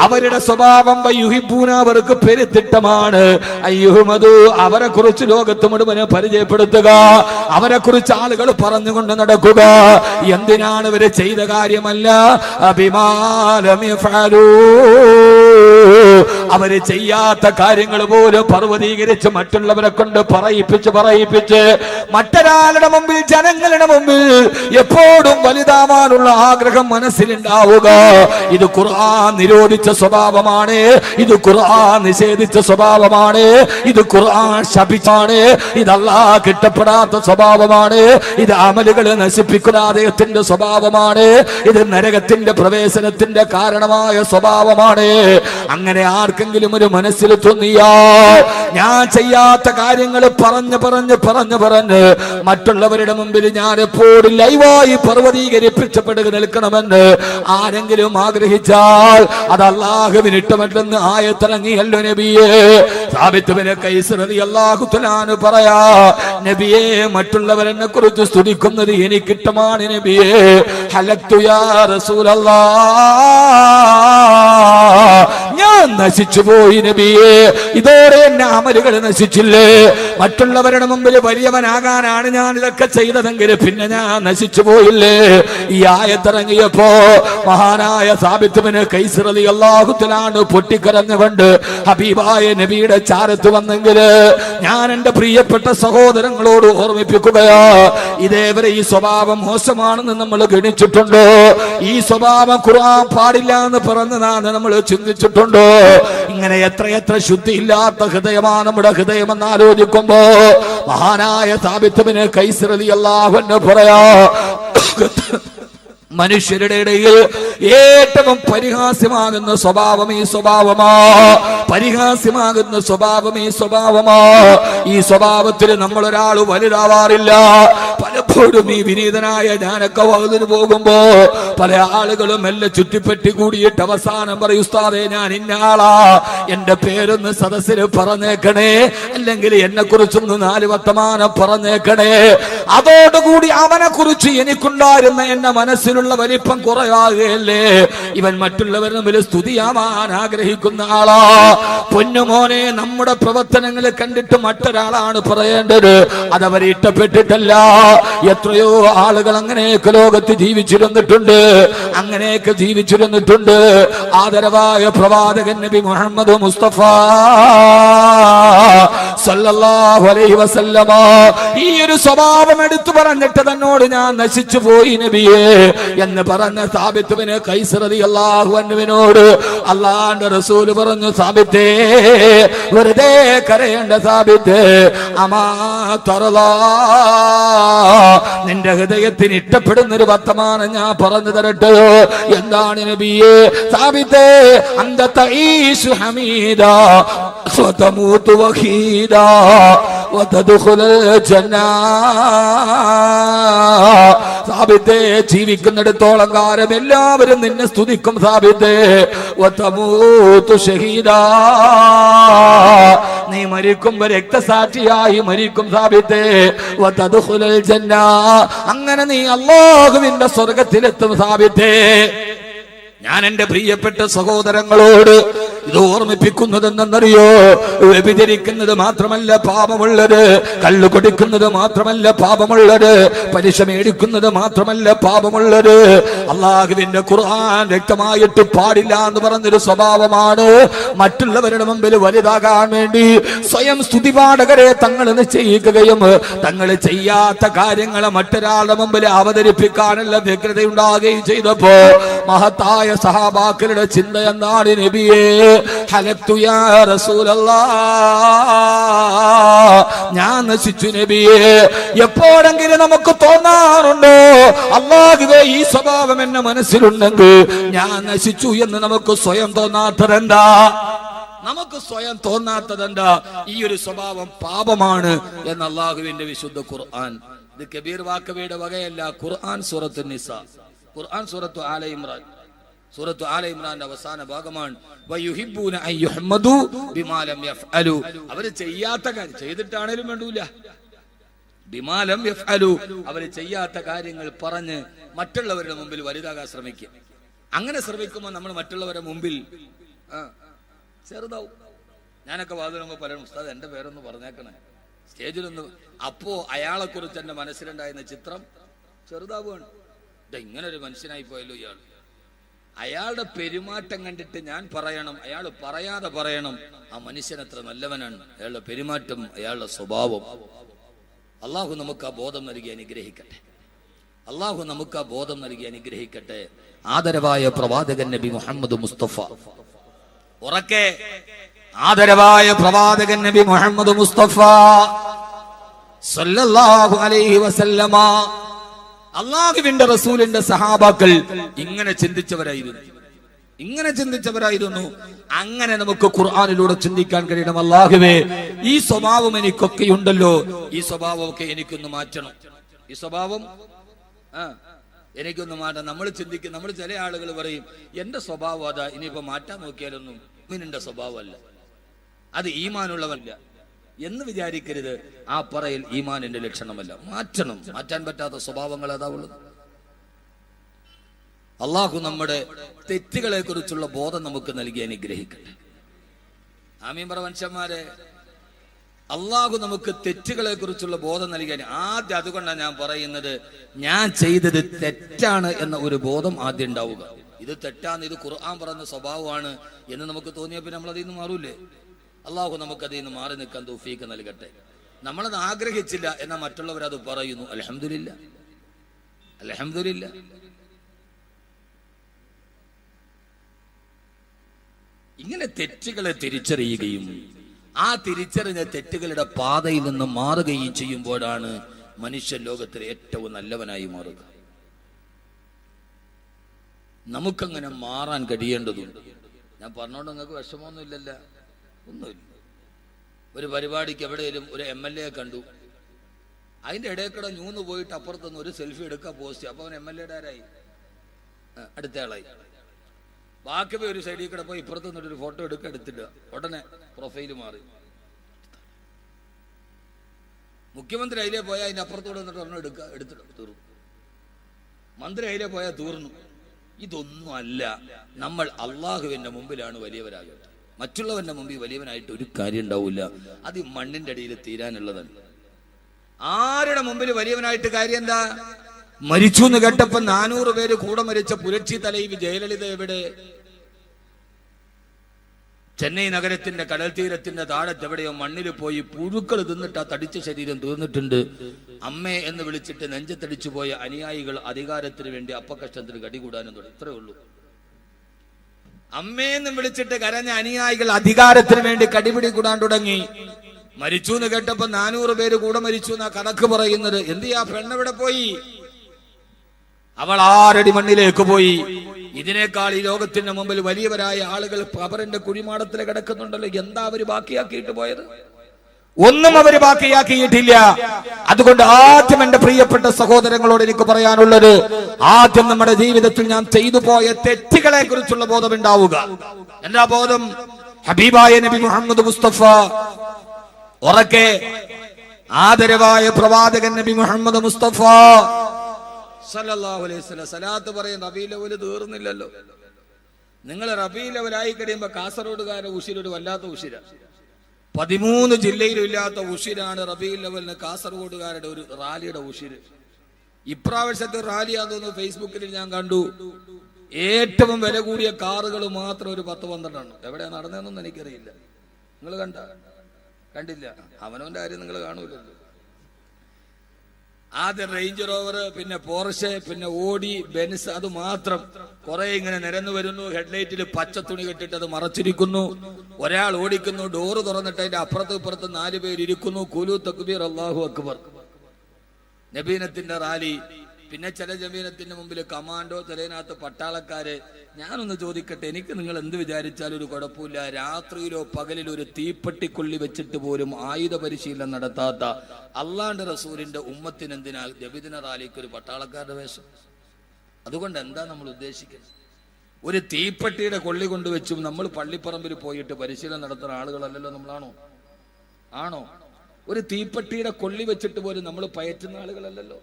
അവരുടെ സ്വഭാവം വയുഹിബ്ബൂന അവർക്ക് പെരുത്തിട്ടമാണ് അയ്യുഹ്മദു അവരെ കുറിച്ച് ലോകത്ത് മുഴുവനെ പരിചയപ്പെടുത്തുക, അവരെ കുറിച്ച് ആളുകൾ പറഞ്ഞുകൊണ്ട് നടക്കുക. എന്തിനാണ് ഇവര് ചെയ്ത കാര്യമല്ല, അബിമാലം യഫഅലൂ അവര് ചെയ്യാത്ത കാര്യങ്ങൾ പോലും പർവ്വതീകരിച്ച് മറ്റുള്ളവരെ കൊണ്ട് പറയിപ്പിച്ച് മറ്റൊരാളുടെ മുമ്പിൽ ജനങ്ങളുടെ മുമ്പിൽ എപ്പോഴും വലുതാവാനുള്ള ആഗ്രഹം മനസ്സിലുണ്ടാവുക. ഇത് ഖുർആൻ നിരോധിച്ച സ്വഭാവമാണ്, ഇത് ഖുർആൻ നിഷേധിച്ച സ്വഭാവമാണ്, ഇത് ഖുർആൻ ശപിച്ചാണ്, ഇത് അല്ലാഹ് കിട്ടപ്പെടാത്ത സ്വഭാവമാണ്, ഇത് അമലുകളെ നശിപ്പിക്കുന്ന അദ്ദേഹത്തിന്റെ സ്വഭാവമാണ്, ഇത് നരകത്തിന്റെ പ്രവേശനത്തിന്റെ കാരണമായ സ്വഭാവമാണ്. അങ്ങനെ ആർക്കെങ്കിലും ഒരു മനസ്സിൽ തോന്നിയാൽ ഞാൻ ചെയ്യാത്ത കാര്യങ്ങൾ പറഞ്ഞ് മറ്റുള്ളവരുടെ മുമ്പിൽ ഞാൻ എപ്പോഴും ലൈവായി പർവ്വതീകരിപ്പിച്ചപ്പെടുക നിൽക്കണമെന്ന് ആരെങ്കിലും ആഗ്രഹിച്ചാൽ അത് അല്ലാഹുവിന് ഇഷ്ടമല്ലെന്ന് ആയത്തിറങ്ങിയല്ലോ നബിയേ. സാബിത്ത് ബിൻ ഖൈസ് റളിയല്ലാഹു തആല അൻഹു പറയാ, നബിയേ മറ്റുള്ളവരെന്നെ കുറിച്ച് സ്തുതിക്കുന്നത് എനിക്കിഷ്ടമാണ് നബിയേ. ഹലക്തു യാ റസൂലല്ലാഹ് ഞാൻ നശിച്ചു പോയി നബിയേ. ഇതോടെ എന്നെ അമലുകൾ നശിച്ചില്ലേ, മറ്റുള്ളവരുടെ മുമ്പിൽ വലിയവനാകാനാണ് ഞാൻ ഇതൊക്കെ ചെയ്തതെങ്കിൽ പിന്നെ ഞാൻ നശിച്ചു പോയില്ലേ. ഈ ആയത്തിറങ്ങിയപ്പോ മഹാനായ സാബിത്ത് ബിൻ ഖൈസ് റളിയല്ലാഹു തആല അൻഹു പൊട്ടിക്കരഞ്ഞുകൊണ്ട് ഹബീബായ നബിയുടെ ചാരത്ത് വന്നെങ്കിൽ ഞാൻ എന്റെ പ്രിയപ്പെട്ട സഹോദരങ്ങളോട് ഓർമ്മിപ്പിക്കുകയാ, ഇതേവരെ ഈ സ്വഭാവം മോശമാണെന്ന് നമ്മൾ ഗണിച്ചിട്ടുണ്ടോ? ഈ സ്വഭാവം ഖുർആൻ പാടില്ല എന്ന് പറഞ്ഞതാണ് നമ്മൾ ചിന്തിച്ചിട്ടുണ്ടോ? ഇങ്ങനെ എത്രയെത്ര ശുദ്ധിയില്ലാത്ത ഹൃദയമാണ് നമ്മുടെ ഹൃദയമെന്ന് ആലോചിക്കുമ്പോ മഹാനായ സാബിത്ത് ബിൻ ഖൈസ് റളിയല്ലാഹു അൻഹു പറയാ, മനുഷ്യരുടെ ഇടയിൽ ഏറ്റവും പരിഹാസ്യമാകുന്ന സ്വഭാവം ഈ സ്വഭാവമാ, പരിഹാസ്യമാകുന്ന സ്വഭാവം ഈ സ്വഭാവമാ. ഈ സ്വഭാവത്തിൽ നമ്മളൊരാൾ വലുതാവാറില്ല. പലപ്പോഴും ഈ വിനീതനായ ഞാനൊക്കെ വകുതിന് പോകുമ്പോ പല ആളുകളും എല്ലാം ചുറ്റിപ്പറ്റി കൂടിയിട്ട് അവസാനം പറയും, ഉസ്താദേ ഞാൻ ഇന്ന ആളാ, എന്റെ പേരൊന്ന് സദസ്സിൽ പറഞ്ഞേക്കണേ, അല്ലെങ്കിൽ എന്നെ കുറിച്ചൊന്ന് 4 വർത്തമാനം പറഞ്ഞേക്കണേ. അതോടുകൂടി അവനെ കുറിച്ച് എനിക്കുണ്ടായിരുന്ന എന്റെ മനസ്സിലുള്ള വലിപ്പം കുറയാകുകയല്ലേ. ഇവൻ മറ്റുള്ളവരുടെ മുമ്പിൽ സ്തുതിയാവാൻ ആഗ്രഹിക്കുന്ന ആളാ. പൊന്നുമോനെ, നമ്മുടെ പ്രവർത്തനങ്ങൾ കണ്ടിട്ട് മറ്റൊരാളാണ് പറയേണ്ടത്, അതവരെ ഇഷ്ടപ്പെട്ടിട്ടല്ല. എത്രയോ ആളുകൾ അങ്ങനെയൊക്കെ ലോകത്ത് ജീവിച്ചിരുന്നിട്ടുണ്ട്, അങ്ങനെയൊക്കെ ജീവിച്ചിരുന്നിട്ടുണ്ട്. ആദരവായ പ്രവാചകൻ നബി മുഹമ്മദ് മുസ്തഫ സല്ലല്ലാഹു അലൈഹി വസല്ലമ ഈ ഒരു സ്വഭാവം എടുത്തു പറഞ്ഞിട്ട് തന്നോട് ഞാൻ നശിച്ചു പോയി നബിയേ എന്ന് പറഞ്ഞ സാബിത്ത് ബിൻ ഖൈസ് റളിയല്ലാഹു അൻഹുവിനോട് അല്ലാഹുവിന്റെ റസൂൽ പറഞ്ഞു, സാബിത്തേ വെറുതെ കരയേണ്ട സാബിത്തേ, അമാ തറലാ നിന്റെ ഹൃദയത്തിന് ഇഷ്ടപ്പെടുന്ന ഒരു വർത്തമാനം ഞാൻ പറഞ്ഞു തരട്ടെയോ? എന്താണ് നബിയേ? സാബിത്തേ അന്ത തഈശു ഹമീദാ വതമൂതു വഹീദാ വതദ്ഖുലുൽ ജന്നാ. സാബിത്തേ ജീവിക്കുന്നിടത്തോളം കാലം എല്ലാവരും നിന്നെ സ്തുതിക്കും സാബിത്തേ. വതമൂതു ഷഹീദാ നീ മരിക്കുമ്പോ രക്തസാക്ഷിയായി മരിക്കും സാബിത്തേ. വതദ്ഖുലുൽ ജന്നാ അങ്ങനെ നീ അല്ലാഹുവിന്റെ സ്വർഗ്ഗത്തിലെത്തും സാബിത്തേ. ഞാൻ എന്റെ പ്രിയപ്പെട്ട സഹോദരങ്ങളോട് ഇത് ഓർമ്മിപ്പിക്കുന്നതെന്നറിയോ? വ്യഭിചരിക്കുന്നത് മാത്രമല്ല പാപമുള്ളത്, കള്ളു കുടിക്കുന്നത് മാത്രമല്ല പാപമുള്ളത്, പലിശ മേടിക്കുന്നത് മാത്രമല്ല പാപമുള്ളത്. അല്ലാഹുവിന്റെ ഖുർആൻ വ്യക്തമായിട്ട് പാടില്ല എന്ന് പറഞ്ഞൊരു സ്വഭാവമാണ്. മറ്റുള്ളവരുടെ മുമ്പിൽ വലുതാകാൻ വേണ്ടി സ്വയം സ്തുതിപാഠകരെ തങ്ങൾ നിശ്ചയിക്കുകയും തങ്ങൾ ചെയ്യാത്ത കാര്യങ്ങളെ മറ്റൊരാളുടെ മുമ്പിൽ അവതരിപ്പിക്കാനുള്ള വ്യഗ്രതയുണ്ടാകുകയും ചെയ്തപ്പോ മഹത്തായ സഹാബാക്കളുടെ ചിന്ത എന്താണ്? നബിയേ ഹലക്തു യാ റസൂലല്ലാഹ് ഞാൻ നശിച്ചു നബിയേ. എപ്പോഴെങ്കിലും നമുക്ക് തോന്നാറുണ്ടോ, അല്ലാഹുവേ ഈ സ്വഭാവം എന്റെ മനസ്സിലുണ്ടെങ്കിൽ ഞാൻ നശിച്ചു എന്ന് നമുക്ക് സ്വയം തോന്നാത്തതെന്താ? നമുക്ക് സ്വയം തോന്നാത്തതെന്താ? ഈ ഒരു സ്വഭാവം പാപമാണ് എന്ന് അല്ലാഹുവിന്റെ വിശുദ്ധ ഖുർആൻ. ഇത് കബീർ വാക്കവിയുടെ വകയല്ല. ഖുർആൻ സൂറത്തു നിസാ, ഖുർആൻ സൂറത്തു ആല ഇമ്രാൻ, സൂറത്തു ആല ഇമ്രാന്റെ അവസാന ഭാഗമാണ്. വയുഹിബ്ബൂന അൻ യുഹ്മദു ബിമാ ലം യഫ്അലു. അവര് ചെയ്യാത്ത കാര്യം ചെയ്തിട്ടാണേലും വേണ്ടൂല, ബിമാ ലം യഫ്അലു അവര് ചെയ്യാത്ത കാര്യങ്ങൾ പറഞ്ഞ് മറ്റുള്ളവരുടെ മുമ്പിൽ വലുതാകാൻ ശ്രമിക്കുക. അങ്ങനെ ശ്രമിക്കുമ്പോൾ നമ്മൾ മറ്റുള്ളവരുടെ മുമ്പിൽ ചെറുതാവും. ഞാനൊക്കെ വാതിലുമ്പോൾ പലരും ഉസ്താദ് എൻ്റെ പേരൊന്ന് പറഞ്ഞേക്കണേ സ്റ്റേജിലൊന്ന്. അപ്പോ അയാളെ കുറിച്ച് എൻ്റെ മനസ്സിലുണ്ടായിരുന്ന ചിത്രം ചെറുതാവുകയാണ്. ഇങ്ങനെ ഒരു മനുഷ്യനായി പോയല്ലോ ഇയാൾ. അയാളുടെ പെരുമാറ്റം കണ്ടിട്ട് ഞാൻ പറയണം, അയാൾ പറയാതെ പറയണം ആ മനുഷ്യൻ എത്ര നല്ലവനാണ്, അയാളുടെ പെരുമാറ്റം, അയാളുടെ സ്വഭാവം. അള്ളാഹു നമുക്ക് ആ ബോധം നൽകി അനുഗ്രഹിക്കട്ടെ. അള്ളാഹു നമുക്ക് ആ ബോധം നൽകി അനുഗ്രഹിക്കട്ടെ. ആദരവായ പ്രവാചകൻ നബി മുഹമ്മദ് മുസ്തഫ, ഉറക്കെ ആദരവായ പ്രവാചകൻ നബി മുഹമ്മദ് മുസ്തഫ സല്ലല്ലാഹു അലൈഹി വസല്ലമ, അള്ളാഹുവിന്റെ റസൂലിന്റെ സഹാബാക്കൾ ഇങ്ങനെ ചിന്തിച്ചവരായിരുന്നു. അങ്ങനെ നമുക്ക് ഖുർആനിലൂടെ ചിന്തിക്കാൻ കഴിയണം. അല്ലാഹുവേ, ഈ സ്വഭാവം എനിക്കൊക്കെ ഉണ്ടല്ലോ, ഈ സ്വഭാവമൊക്കെ എനിക്കൊന്ന് മാറ്റണം. ഈ സ്വഭാവം എനിക്കൊന്ന് മാറ്റണം. നമ്മൾ ചിന്തിക്കും, നമ്മൾ ചില ആളുകൾ പറയും എന്റെ സ്വഭാവം അതാ, ഇനിയിപ്പോ മാറ്റാൻ നോക്കിയാലൊന്നും മുഅ്മിനിന്റെ സ്വഭാവമല്ല, അത് ഈമാനുള്ളവല്ല എന്ന് വിചാരിക്കരുത്. ആ പറയൽ ഈമാനിന്റെ ലക്ഷണമല്ല. മാറ്റണം. മാറ്റാൻ പറ്റാത്ത സ്വഭാവങ്ങൾ അതാ ഉള്ളത്. അള്ളാഹു നമ്മുടെ തെറ്റുകളെ കുറിച്ചുള്ള ബോധം നമുക്ക് നൽകി അനുഗ്രഹിക്കട്ടെ. ആമീൻ പറ മനുഷ്യന്മാരെ. അള്ളാഹു നമുക്ക് തെറ്റുകളെ കുറിച്ചുള്ള ബോധം നൽകാൻ ആദ്യം, അതുകൊണ്ടാണ് ഞാൻ പറയുന്നത്, ഞാൻ ചെയ്തത് തെറ്റാണ് എന്ന ഒരു ബോധം ആദ്യം ഉണ്ടാവുക. ഇത് തെറ്റാണ്, ഇത് ഖുർആൻ പറഞ്ഞ സ്വഭാവമാണ് എന്ന് നമുക്ക് തോന്നിയാൽ പിന്നെ നമ്മളതിൽ നിന്ന് മാറൂലേ? അള്ളാഹു നമുക്കതിൽ നിന്ന് മാറി നിൽക്കാൻ തൗഫീഖ് നൽകട്ടെ. നമ്മളത് ആഗ്രഹിച്ചില്ല എന്നാൽ മറ്റുള്ളവരത് പറയുന്നു. അൽഹംദുലില്ലാ, അൽഹംദുലില്ലാ. ഇങ്ങനെ തെറ്റുകളെ തിരിച്ചറിയുകയും ആ തിരിച്ചറിഞ്ഞ തെറ്റുകളുടെ പാതയിൽ നിന്ന് മാറുകയും ചെയ്യുമ്പോഴാണ് മനുഷ്യ ലോകത്തിൽ ഏറ്റവും നല്ലവനായി മാറുക. നമുക്കങ്ങനെ മാറാൻ കഴിയേണ്ടതുണ്ട്. ഞാൻ പറഞ്ഞോണ്ട് നിങ്ങൾക്ക് വിഷമമൊന്നുമില്ലല്ല, ഒന്നുമില്ല. ഒരു പരിപാടിക്ക് എവിടെയെങ്കിലും ഒരു MLA കണ്ടു, അതിന്റെ ഇടയ്ക്കൂടെ ഞൂന്ന് പോയിട്ട് അപ്പുറത്തുനിന്ന് ഒരു സെൽഫി എടുക്കുക, പോസ്റ്റ്. അപ്പൊ അവൻ MLA ആരായി, അടുത്ത ആളായി. ബാക്കി പോയി ഒരു സൈഡിൽ കൂടെ പോയി ഇപ്പുറത്ത് നിന്നൊരു ഫോട്ടോ എടുത്തില്ല, ഉടനെ പ്രൊഫൈല് മാറി. മുഖ്യമന്ത്രി അതിലേ പോയാൽ അതിന്റെ അപ്പുറത്തൂടെ നിന്നിട്ട് ഒരെണ്ണം എടുത്തിട്ട് തീർന്നു. മന്ത്രി അതിലേ പോയാൽ തീർന്നു. ഇതൊന്നും അല്ല. നമ്മൾ അള്ളാഹുവിന്റെ മുമ്പിലാണ് വലിയവരാകട്ടെ. മറ്റുള്ളവന്റെ മുമ്പിൽ വലിയവനായിട്ട് ഒരു കാര്യം ഉണ്ടാവില്ല. അത് മണ്ണിന്റെ അടിയിൽ തീരാനുള്ളതാണ്. ആരുടെ മുമ്പിൽ വലിയവനായിട്ട് കാര്യം എന്താ? മരിച്ചു എന്ന് കേട്ടപ്പോ 400 പേര് കൂടെ മരിച്ച പുരട്സി തലൈവി ജയലളിത എവിടെ? ചെന്നൈ നഗരത്തിന്റെ കടൽ തീരത്തിന്റെ താഴത്ത് എവിടെയോ മണ്ണിൽ പോയി പുഴുക്കൾ തിന്നിട്ട് ആ തടിച്ച ശരീരം തീർന്നിട്ടുണ്ട്. അമ്മേ എന്ന് വിളിച്ചിട്ട് നെഞ്ചത്തടിച്ചു പോയ അനുയായികൾ അധികാരത്തിന് വേണ്ടി അപ്പക്കഷ്ടത്തിന് കടികൂടാനും തുടങ്ങി. ഇത്രേ ഉള്ളൂ. അമ്മേന്ന് വിളിച്ചിട്ട് കരഞ്ഞ അനുയായികൾ അധികാരത്തിന് വേണ്ടി കടിപിടി കൂടാൻ തുടങ്ങി. മരിച്ചു എന്ന് കേട്ടപ്പോ 400 പേര് കൂടെ മരിച്ചു എന്നാ കണക്ക് പറയുന്നത്. എന്ത് ആ പെണ്ണെവിടെ പോയി? അവൾ 6 അടി മണ്ണിലേക്ക് പോയി. ഇതിനേക്കാൾ ഈ ലോകത്തിന്റെ മുമ്പിൽ വലിയവരായ ആളുകൾ ഖബറിന്റെ കുഴിമാടത്തിൽ കിടക്കുന്നുണ്ടല്ലോ. എന്താ അവര് ബാക്കിയാക്കിയിട്ട് പോയത്? ഒന്നും അവര് ബാക്കിയാക്കിയിട്ടില്ല. അതുകൊണ്ട് ആദ്യം എന്റെ പ്രിയപ്പെട്ട സഹോദരങ്ങളോട് എനിക്ക് പറയാനുള്ളത്, ആദ്യം നമ്മുടെ ജീവിതത്തിൽ ഞാൻ ചെയ്തു പോയ തെറ്റുകളെ കുറിച്ചുള്ള ബോധം ഉണ്ടാവുക. എന്താ ബോധം? ഹബീബായ നബി മുഹമ്മദ് മുസ്തഫ, ഉറക്കെ ആദരവായ പ്രവാചകൻ നബി മുഹമ്മദ് മുസ്തഫ സല്ലല്ലാഹു അലൈഹി വസല്ലം സലാത്ത് പറയും. റബീഉൽ അവ്വൽ തീർന്നില്ലല്ലോ. നിങ്ങൾ റബീഉൽ അവ്വൽ ആയി കഴിയുമ്പോ കാസർഗോഡുകാരുടെ ഉശിരൊരു വല്ലാത്ത ഉശിര. 13 ജില്ലയിലും ഇല്ലാത്ത ഉശിരാണ് റബീഉൽ അവ്വലിന് കാസർഗോഡുകാരുടെ ഒരു റാലിയുടെ ഉശിര്. ഇപ്രാവശ്യത്തെ റാലിയാന്ന് തോന്നുന്നു ഫേസ്ബുക്കിൽ ഞാൻ കണ്ടു. ഏറ്റവും വില കൂടിയ കാറുകൾ മാത്രം ഒരു 10-12 എവിടെയാ നടന്നതെന്നൊന്നും എനിക്കറിയില്ല. നിങ്ങൾ കണ്ടില്ല? അവനവന്റെ കാര്യം നിങ്ങൾ കാണൂലല്ലോ. ആദ്യം റേഞ്ച് റോവർ, പിന്നെ പോർഷെ, പിന്നെ ഓഡി, ബെൻസ്, അത് മാത്രം കുറെ ഇങ്ങനെ നിരന്നു വരുന്നു. ഹെഡ്ലൈറ്റിൽ പച്ച തുണി കെട്ടിട്ട് അത് മറച്ചിരിക്കുന്നു. ഒരാൾ ഓടിക്കുന്നു, ഡോറ് തുറന്നിട്ട് അതിന്റെ അപ്പുറത്തും ഇപ്പുറത്തും 4 പേര് ഇരിക്കുന്നു. കുലു തക്ബീർ അല്ലാഹു അക്ബർ. നബീനത്തിന്റെ റാലി. പിന്നെ ചില ജമീനത്തിന്റെ മുമ്പിൽ കമാൻഡോ, ചിലതിനകത്ത് പട്ടാളക്കാര്. ഞാനൊന്ന് ചോദിക്കട്ടെ, എനിക്ക് നിങ്ങൾ എന്ത് വിചാരിച്ചാലും ഒരു കുഴപ്പമില്ല. രാത്രിയിലോ പകലിലോ ഒരു തീപ്പെട്ടിക്കൊള്ളി വെച്ചിട്ട് പോലും ആയുധ പരിശീലനം നടത്താത്ത അള്ളാന്റെ റസൂലിന്റെ ഉമ്മത്തിന് എന്തിനാ നബിദിന റാലിക്ക് ഒരു പട്ടാളക്കാരുടെ വേഷം? അതുകൊണ്ട് എന്താ നമ്മൾ ഉദ്ദേശിക്കുന്നത്? ഒരു തീപ്പെട്ടിയുടെ കൊള്ളി കൊണ്ടുവച്ചും നമ്മൾ പള്ളിപ്പറമ്പിൽ പോയിട്ട് പരിശീലനം നടത്തുന്ന ആളുകളല്ലല്ലോ നമ്മളാണോ? ആണോ? ഒരു തീപ്പെട്ടിയുടെ കൊള്ളി വെച്ചിട്ട് പോലും നമ്മൾ പയറ്റുന്ന ആളുകളല്ലല്ലോ.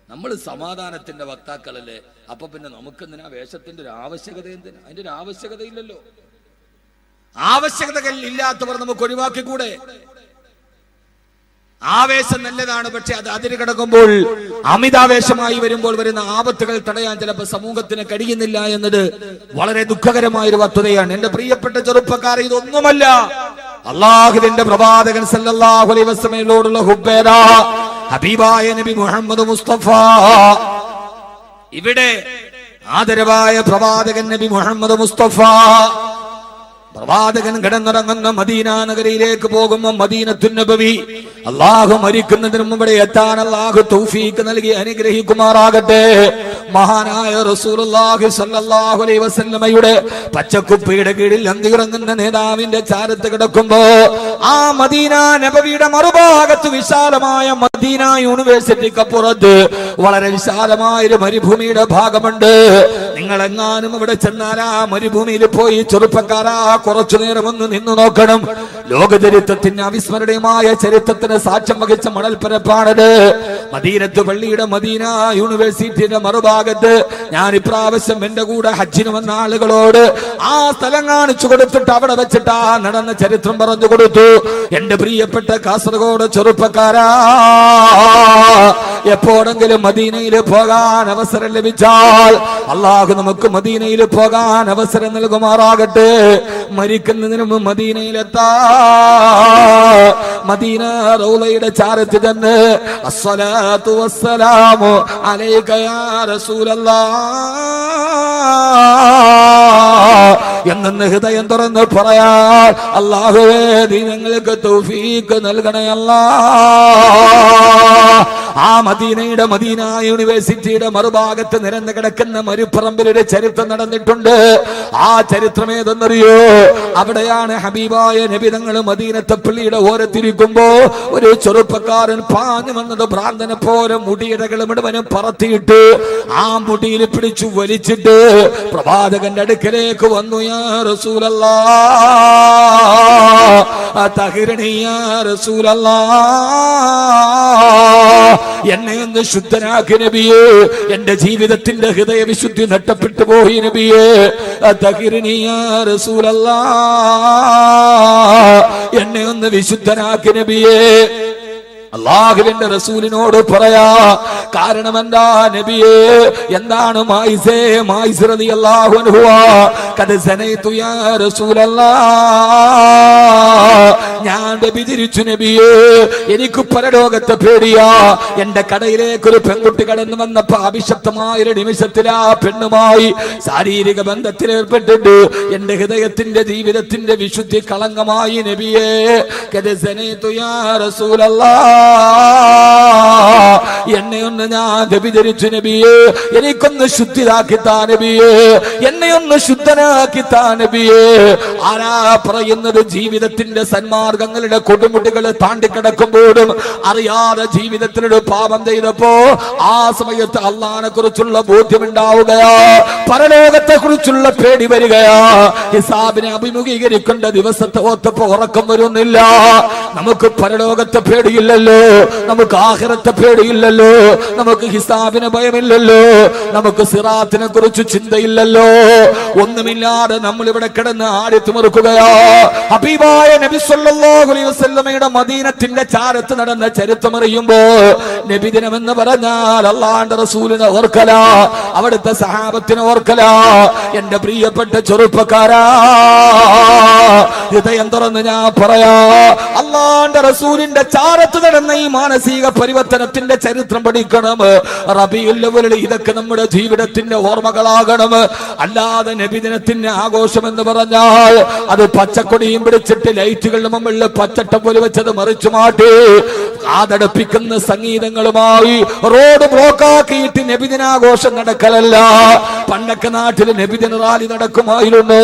നമ്മൾ സമാധാനത്തിന്റെ വക്താക്കളല്ലേ. അപ്പൊ പിന്നെ നമുക്കെന്തിനാ വേഷത്തിന്റെ ഒരു ആവശ്യകത? എന്തിനാ? അതിന്റെ ഒരു ആവശ്യകതയില്ലല്ലോ. ആവശ്യകതകൾ ഇല്ലാത്തവർ നമുക്ക് ഒഴിവാക്കിക്കൂടെ? ആവേശം നല്ലതാണ്, പക്ഷെ അത് അതിര് കടക്കുമ്പോൾ അമിതാവേശമായി വരുമ്പോൾ വരുന്ന ആപത്തുകൾ തടയാൻ ചിലപ്പോൾ സമൂഹത്തിന് കഴിയുന്നില്ല എന്നത് വളരെ ദുഃഖകരമായ ഒരു വസ്തുതയാണ്. എന്റെ പ്രിയപ്പെട്ട ചെറുപ്പക്കാരെ, ഇതൊന്നുമല്ല അള്ളാഹുവിന്റെ പ്രവാചകൻ സല്ലല്ലാഹു അലൈഹി വസല്ലമയോടുള്ള ഹുബ്ബേദാ ഹബീബായ നബി മുഹമ്മദ് മുസ്തഫ. ഇവിടെ ആദരവായ പ്രവാചകൻ നബി മുഹമ്മദ് മുസ്തഫ പ്രവാചകൻ കിടന്നിറങ്ങുന്ന മദീന നഗരിയിലേക്ക് പോകുമ്പോൾ മദീനത്തുൻ നബവി അള്ളാഹു മരിക്കുന്നതിന് മുമ്പ് എത്താൻ അള്ളാഹു തൗഫീഖ് നൽകി അനുഗ്രഹിക്കുമാറാകട്ടെ. മഹാനായ റസൂലുള്ളാഹി സ്വല്ലല്ലാഹു അലൈഹി വസല്ലമയുടെ പച്ചക്കുപ്പിയുടെ കീഴിൽ അന്തിയുറങ്ങുന്ന നേതാവിന്റെ ചാരത്ത് കിടക്കുമ്പോ ആ മദീന നബവിയുടെ മറുഭാഗത്ത് വിശാലമായ മദീന യൂണിവേഴ്സിറ്റിക്കപ്പുറത്ത് വളരെ വിശാലമായൊരു മരുഭൂമിയുടെ ഭാഗമുണ്ട്. നിങ്ങൾ എങ്ങാനും ഇവിടെ ചെന്നാൽ ആ മരുഭൂമിയിൽ പോയി ചെറുപ്പക്കാരാ കുറച്ചു നേരം ഒന്ന് നിന്നു നോക്കണം. ലോക ചരിത്രത്തിന് അവിസ്മരണീയമായ ചരിത്രത്തിന് സാക്ഷ്യം വഹിച്ച മണൽപ്പരപ്പാണത്. മദീനത്ത് പള്ളിയുടെ മദീന യൂണിവേഴ്സിറ്റിയുടെ മറുഭാഗത്ത് ഞാൻ ഇപ്രാവശ്യം എന്റെ കൂടെ ഹജ്ജിന് വന്ന ആളുകളോട് ആ സ്ഥലം കാണിച്ചു കൊടുത്തിട്ട് അവിടെ വെച്ചിട്ട് ആ നടന്ന ചരിത്രം പറഞ്ഞു കൊടുത്തു. എന്റെ പ്രിയപ്പെട്ട കാസർഗോഡ് ചെറുപ്പക്കാരാ, എപ്പോഴെങ്കിലും മദീനയിൽ പോകാൻ അവസരം ലഭിച്ചാൽ അള്ളാഹു നമുക്ക് മദീനയിൽ പോകാൻ അവസരം നൽകുമാറാകട്ടെ. മരിക്കുന്നതിന് മുമ്പ് മദീനയിലെത്താ മദീന റൗളയുടെ ചാരത്ത് തന്നെ അസ്സലാത്തു വസ്സലാമു അലൈക യാ റസൂലല്ലാഹ് എന്നെന്ന് ഹൃദയം തുറന്ന് പറയാൻ അല്ലാഹുവേ നീ ഞങ്ങൾക്ക് തൗഫീഖ് നൽകണേ അല്ലാഹ്. ആ മദീനയുടെ മദീന യൂണിവേഴ്സിറ്റിയുടെ മറുഭാഗത്ത് നിരന്ന് കിടക്കുന്ന മരുപ്പറമ്പിലൊരു ചരിത്രം നടന്നിട്ടുണ്ട്. ആ ചരിത്രം ഏതെന്നറിയോ? അവിടെയാണ് ഹബീബായ നബി തങ്ങൾ മദീനത്തെ പള്ളിയുടെ ഓരത്തിരിക്കുമ്പോ ഒരു ചെറുപ്പക്കാരൻ പാഞ്ഞു വന്നത് ഭ്രാന്തനെ പോലെ മുടിയിടകൾ മുഴുവനും പറത്തിയിട്ട് ആ മുടിയിൽ പിടിച്ചു വലിച്ചിട്ട് പ്രവാചകന്റെ അടുക്കലേക്ക് വന്നു. യാ റസൂലല്ലാഹ് തഹ്റിനി യാ റസൂലല്ലാഹ്, എന്നെ ഒന്ന് ശുദ്ധനാക്കി നബിയേ, എന്റെ ജീവിതത്തിന്റെ ഹൃദയ വിശുദ്ധി നഷ്ടപ്പെട്ടു പോയി നബിയേ. തഹ്റിനി യാ റസൂലല്ലാഹ്, എന്നെ ഒന്ന് വിശുദ്ധനാക്കി നബിയേ. അല്ലാഹുവിന്റെ റസൂലിനോട് പറയാ. കാരണം എന്താ നബിയേ? എന്താണ് മായിസേ? മായിസ് റളിയല്ലാഹു അൻഹു ഖദ് സനൈതു യാ റസൂലല്ലാഹ്, ഞാൻ വ്യഭിചരിച്ചു നബിയേ, എനിക്ക് പരലോകത്തെ പേടിയാ. എന്റെ കടയിലേക്ക് ഒരു പെൺകുട്ടി കടന്നു വന്നപ്പോ അഭിശപ്തമായ ഒരു നിമിഷത്തിൽ ആ പെണ്ണുമായി ശാരീരിക ബന്ധത്തിൽ ഏർപ്പെട്ടിട്ട് എന്റെ ഹൃദയത്തിന്റെ ജീവിതത്തിന്റെ വിശുദ്ധി കളങ്കമായി നബിയേ. ഖദ് സനൈതു യാ റസൂലല്ലാഹ്, എന്നെ ഒന്ന് ഞാൻ വ്യഭിചരിച്ചു നബിയേ, എനിക്കൊന്ന് ശുദ്ധിയാക്കി താ നബിയേ, എന്നെ ഒന്ന് ശുദ്ധനാക്കി താ നബിയേ. ആരാ പറയുന്നത്? ജീവിതത്തിന്റെ സന്മാർഗങ്ങളുടെ കൊടുമുടികൾ താണ്ടിക്കിടക്കുമ്പോഴും അറിയാതെ ജീവിതത്തിനൊരു പാപം ചെയ്തപ്പോ ആ സമയത്ത് അള്ളാഹിനെ കുറിച്ചുള്ള ബോധ്യമുണ്ടാവുകയാ, പരലോകത്തെ കുറിച്ചുള്ള പേടി വരികയാ. ഹിസാബിനെ അഭിമുഖീകരിക്കേണ്ട ദിവസത്തെ ഓർത്തപ്പോ ഉറക്കം വരുന്നില്ല. നമുക്ക് പരലോകത്തെ പേടിയില്ലല്ലോ, നമുക്ക് ആഖിറത്തെ പേടിയില്ലല്ലോ, നമുക്ക് ഹിസാബിന് ഭയമില്ലല്ലോ, നമുക്ക് സിറാത്തിനെ കുറിച്ച് ചിന്തയില്ലല്ലോ. ഒന്നുമില്ലാതെ നമ്മൾ ഇവിടെ കിടന്ന് ആടിത്തുമറുക്കുകയാ. ഹബീബായ നബി സല്ലല്ലാഹു അലൈഹി വസല്ലമയുടെ മദീനത്തിന്റെ ചാരത്ത് നടന്ന ചരിത്രം അറിയുമ്പോ നബിദിനം എന്ന് പറഞ്ഞാൽ അല്ലാഹുവിന്റെ റസൂലിനെ ഓർക്കല, അവിടുത്തെ സഹാബത്തിനെ ഓർക്കല. എന്റെ പ്രിയപ്പെട്ട ചെറുപ്പക്കാരാ, ഹൃദയം തുറന്ന് ഞാൻ പറയാ, അല്ലാഹുവിന്റെ റസൂലിന്റെ ചാരത്ത് നടന്ന ഈ മാനസിക പരിവർത്തനത്തിന്റെ ചരിത്രം പഠിക്കണം. റബീഉൽ അവ്വൽ ഇതൊക്കെ നമ്മുടെ ജീവിതത്തിന്റെ ഓർമ്മകളാകണം. അല്ലാതെ നബിദിനത്തിന്റെ ആഘോഷം എന്ന് പറഞ്ഞാൽ അത് പച്ചക്കൊടിയും പിടിച്ചിട്ട് ലൈറ്റുകളുടെ മുമ്പിൽ പച്ചട്ടം പോലെ വെച്ചത് മറിച്ചു മാറ്റി കാതടപ്പിക്കുന്ന സംഗീതങ്ങളുമായി റോഡ് ബ്ലോക്കാക്കിയിട്ട് നബിദിനാഘോഷം നടക്കലല്ല. പണ്ടൊക്കെ നാട്ടിൽ നബിദിന റാലി നടക്കുമായിരുന്നു.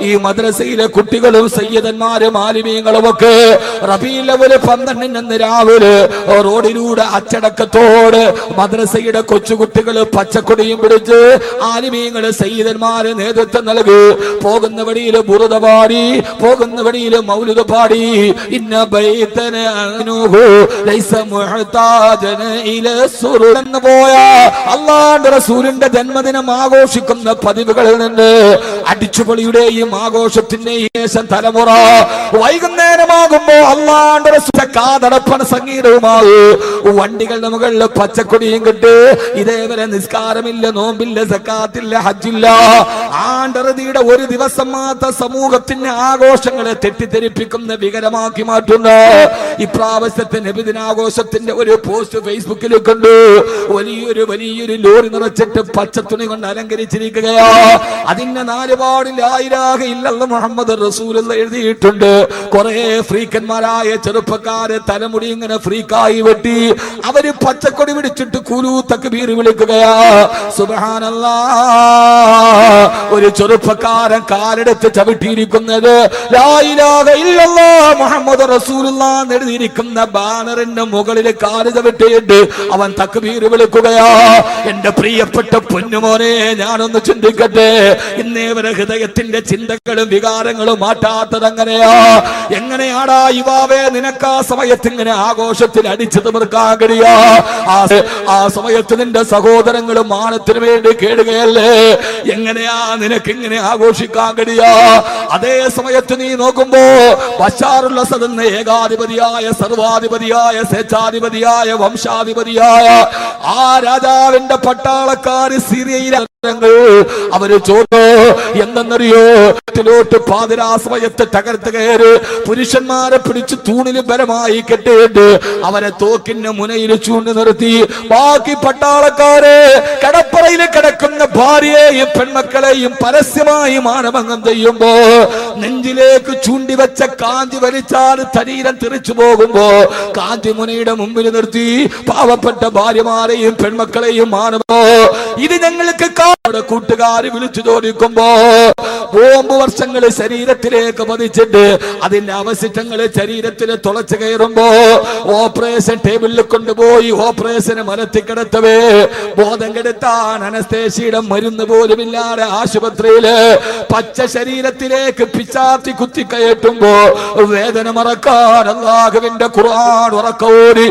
ഈ മദ്രസയിലെ കുട്ടികളും സയ്യിദന്മാരും ആലിമീങ്ങളും ഒക്കെ റബീഉൽ അവ്വൽ 12 രാവിലെ റോഡിലൂടെ അച്ചടക്കത്തോട് മദ്രസയുടെ കൊച്ചുകുട്ടികൾ പച്ചക്കൊടിയും പിടിച്ച് ആലിമീങ്ങള് സയ്യിദന്മാര് നേതൃത്വം നൽകി പോകുന്ന വഴിയിൽ ബുറുദ പാടി, പോകുന്ന വഴിയിൽ മൗലിദ് പാടി. ഇന്ന ബൈതന അൻഹു ലൈസ മുഹ്താജന ഇല സുറൂർ എന്ന് പോയ അല്ലാഹുവിന്റെ റസൂലിന്റെ ജന്മദിനം ആഘോഷിക്കുന്ന പതിവുകളിൽ നിന്ന് അടിച്ചുപൊളിയുടെയും ആഘോഷത്തിന്റെയും തലമുറ വൈകുന്നേരമാകുമ്പോ അള്ളാന്റെ കാതടപ്പണ സംഗീതവുമാവും. വണ്ടികളുടെ മുകളിൽ പച്ചക്കൊടിയും കിട്ട്. ഇതേവരെ നിസ്കാരമില്ല, നോമ്പില്ല, സക്കാത്തില്ല, ഹജ്ജില്ല. ആണ്ടറുതിയുടെ ഒരു ദിവസം മാത്രം സമൂഹത്തിന്റെ ആഘോഷങ്ങളെ തെറ്റിദ്ധരിപ്പിക്കുന്ന വികരമാക്കി മാറ്റുന്ന ഇപ്രാവശ്യത്തെ നബിദിനാഘോഷത്തിന്റെ ഒരു പോസ്റ്റ് ഫേസ്ബുക്കിൽ കണ്ടു. വലിയൊരു ലോറി നിറച്ചിട്ട് പച്ചത്തുണി കൊണ്ട് അലങ്കരിച്ചിരിക്കുകയാ. അതിന്റെ നാലുപാടിൽ ലാ ഇലാഹ ഇല്ലല്ലാഹ് മുഹമ്മദ് റസൂലുള്ളാഹി എഴുതിയിട്ടുണ്ട്. കുറെ ഫ്രീക്കന്മാരായ ചെറുപ്പക്കാരെ തലമുടി ഇങ്ങനെ ഫ്രീക്കായി വെട്ടി അവര് പച്ചക്കൊടി പിടിച്ചിട്ട് കുലു തക്ബീർ വിളിക്കുകയാ. സുബ്ഹാനല്ലാഹ്. ഒരു ചെറുപ്പക്കാരൻ കാലെടുത്ത് ചവിട്ടിയിരിക്കുന്നത് ലാ ഇലാഹ ഇല്ലല്ലാഹ് മുഹമ്മദ് റസൂലുള്ളാഹി എഴുതിയിരിക്കുന്ന ബാനറിന്റെ മുകളിൽ കാല് ചവിട്ടിയിട്ട് അവൻ തക്ബീർ വിളിക്കുകയാ. എന്റെ പ്രിയപ്പെട്ട പൊന്നുമോനെ, ഞാനൊന്ന് ചിന്തിക്കട്ടെ, ഇന്നേവരെ ഹൃദയത്തിന്റെ ചിന്തകളും വികാരങ്ങളും മാറ്റാത്തത് എങ്ങനെയാ? എങ്ങനെയാടാ യുവാവേ നിനക്ക് ആ സമയത്ത് ഇങ്ങനെ ആഘോഷത്തിൽ അടിച്ചു തീർക്കാൻ കഴിയാ? ആ സമയത്ത് നിന്റെ സഹോദരങ്ങളും മാനത്തിന് വേണ്ടി കേടുകയല്ലേ? എങ്ങനെയാ നിനക്ക് ഇങ്ങനെ ആഘോഷിക്കാൻ കഴിയാ? അതേ സമയത്ത് നീ നോക്കുമ്പോ ബശാറുൽ അസദ് എന്ന ഏകാധിപതിയായ സർവാധിപതിയായ സ്വേച്ഛാധിപതിയായ വംശാധിപതിയായ ആ രാജാവിന്റെ പട്ടാളക്കാര് സിറിയയിലെ അവര് ചോദോ എന്തെന്നറിയോ? പാതിരാ സമയത്ത് തകർത്ത് കയറി പുരുഷന്മാരെ പിടിച്ച് തൂണില് ബലമായി കെട്ടിയിട്ട് അവരെ തോക്കിന്റെ മുനയിൽ ചൂണ്ടി നിർത്തി. ബാക്കി പട്ടാളക്കാരെ കടപ്പറയിൽ കിടക്കുന്ന ഭാര്യയെയും പെൺമക്കളെയും പരസ്യമായി മാനഭംഗം ചെയ്യുമ്പോ നെഞ്ചിലേക്ക് ചൂണ്ടിവെച്ച കാഞ്ചി വലിച്ചാൽ ശരീരം തെറിച്ചു പോകുമ്പോ കാഞ്ചി മുനയുടെ മുമ്പിൽ നിർത്തി പാവപ്പെട്ട ഭാര്യമാരെയും പെൺമക്കളെയും മാനഭോ ഇത് ഞങ്ങൾക്ക് കൂട്ടുകാര് വിളിച്ചു ചോദിക്കുമ്പോ ബോംബ് വർഷങ്ങള് ശരീരത്തിലേക്ക് പതിച്ചിട്ട് അതിന്റെ അവശിഷ്ടങ്ങള് ശരീരത്തിൽ തുളച്ചു കയറുമ്പോ ഓപ്പറേഷൻ ടേബിളിൽ കൊണ്ടുപോയി ഓപ്പറേഷന് മലത്തിക്കിടത്തവേ ബോധം കെടുത്താൻ അനസ്തേഷ്യയുടെ മരുന്ന് പോലും ഇല്ലാതെ ആശുപത്രിയില് പച്ച ശരീരത്തിലേക്ക് പിച്ചാത്തി കുത്തിക്കയറ്റുമ്പോ വേദന മറക്കാൻ അല്ലാഹുവിന്റെ ഖുർആൻ ഉറക്കോടി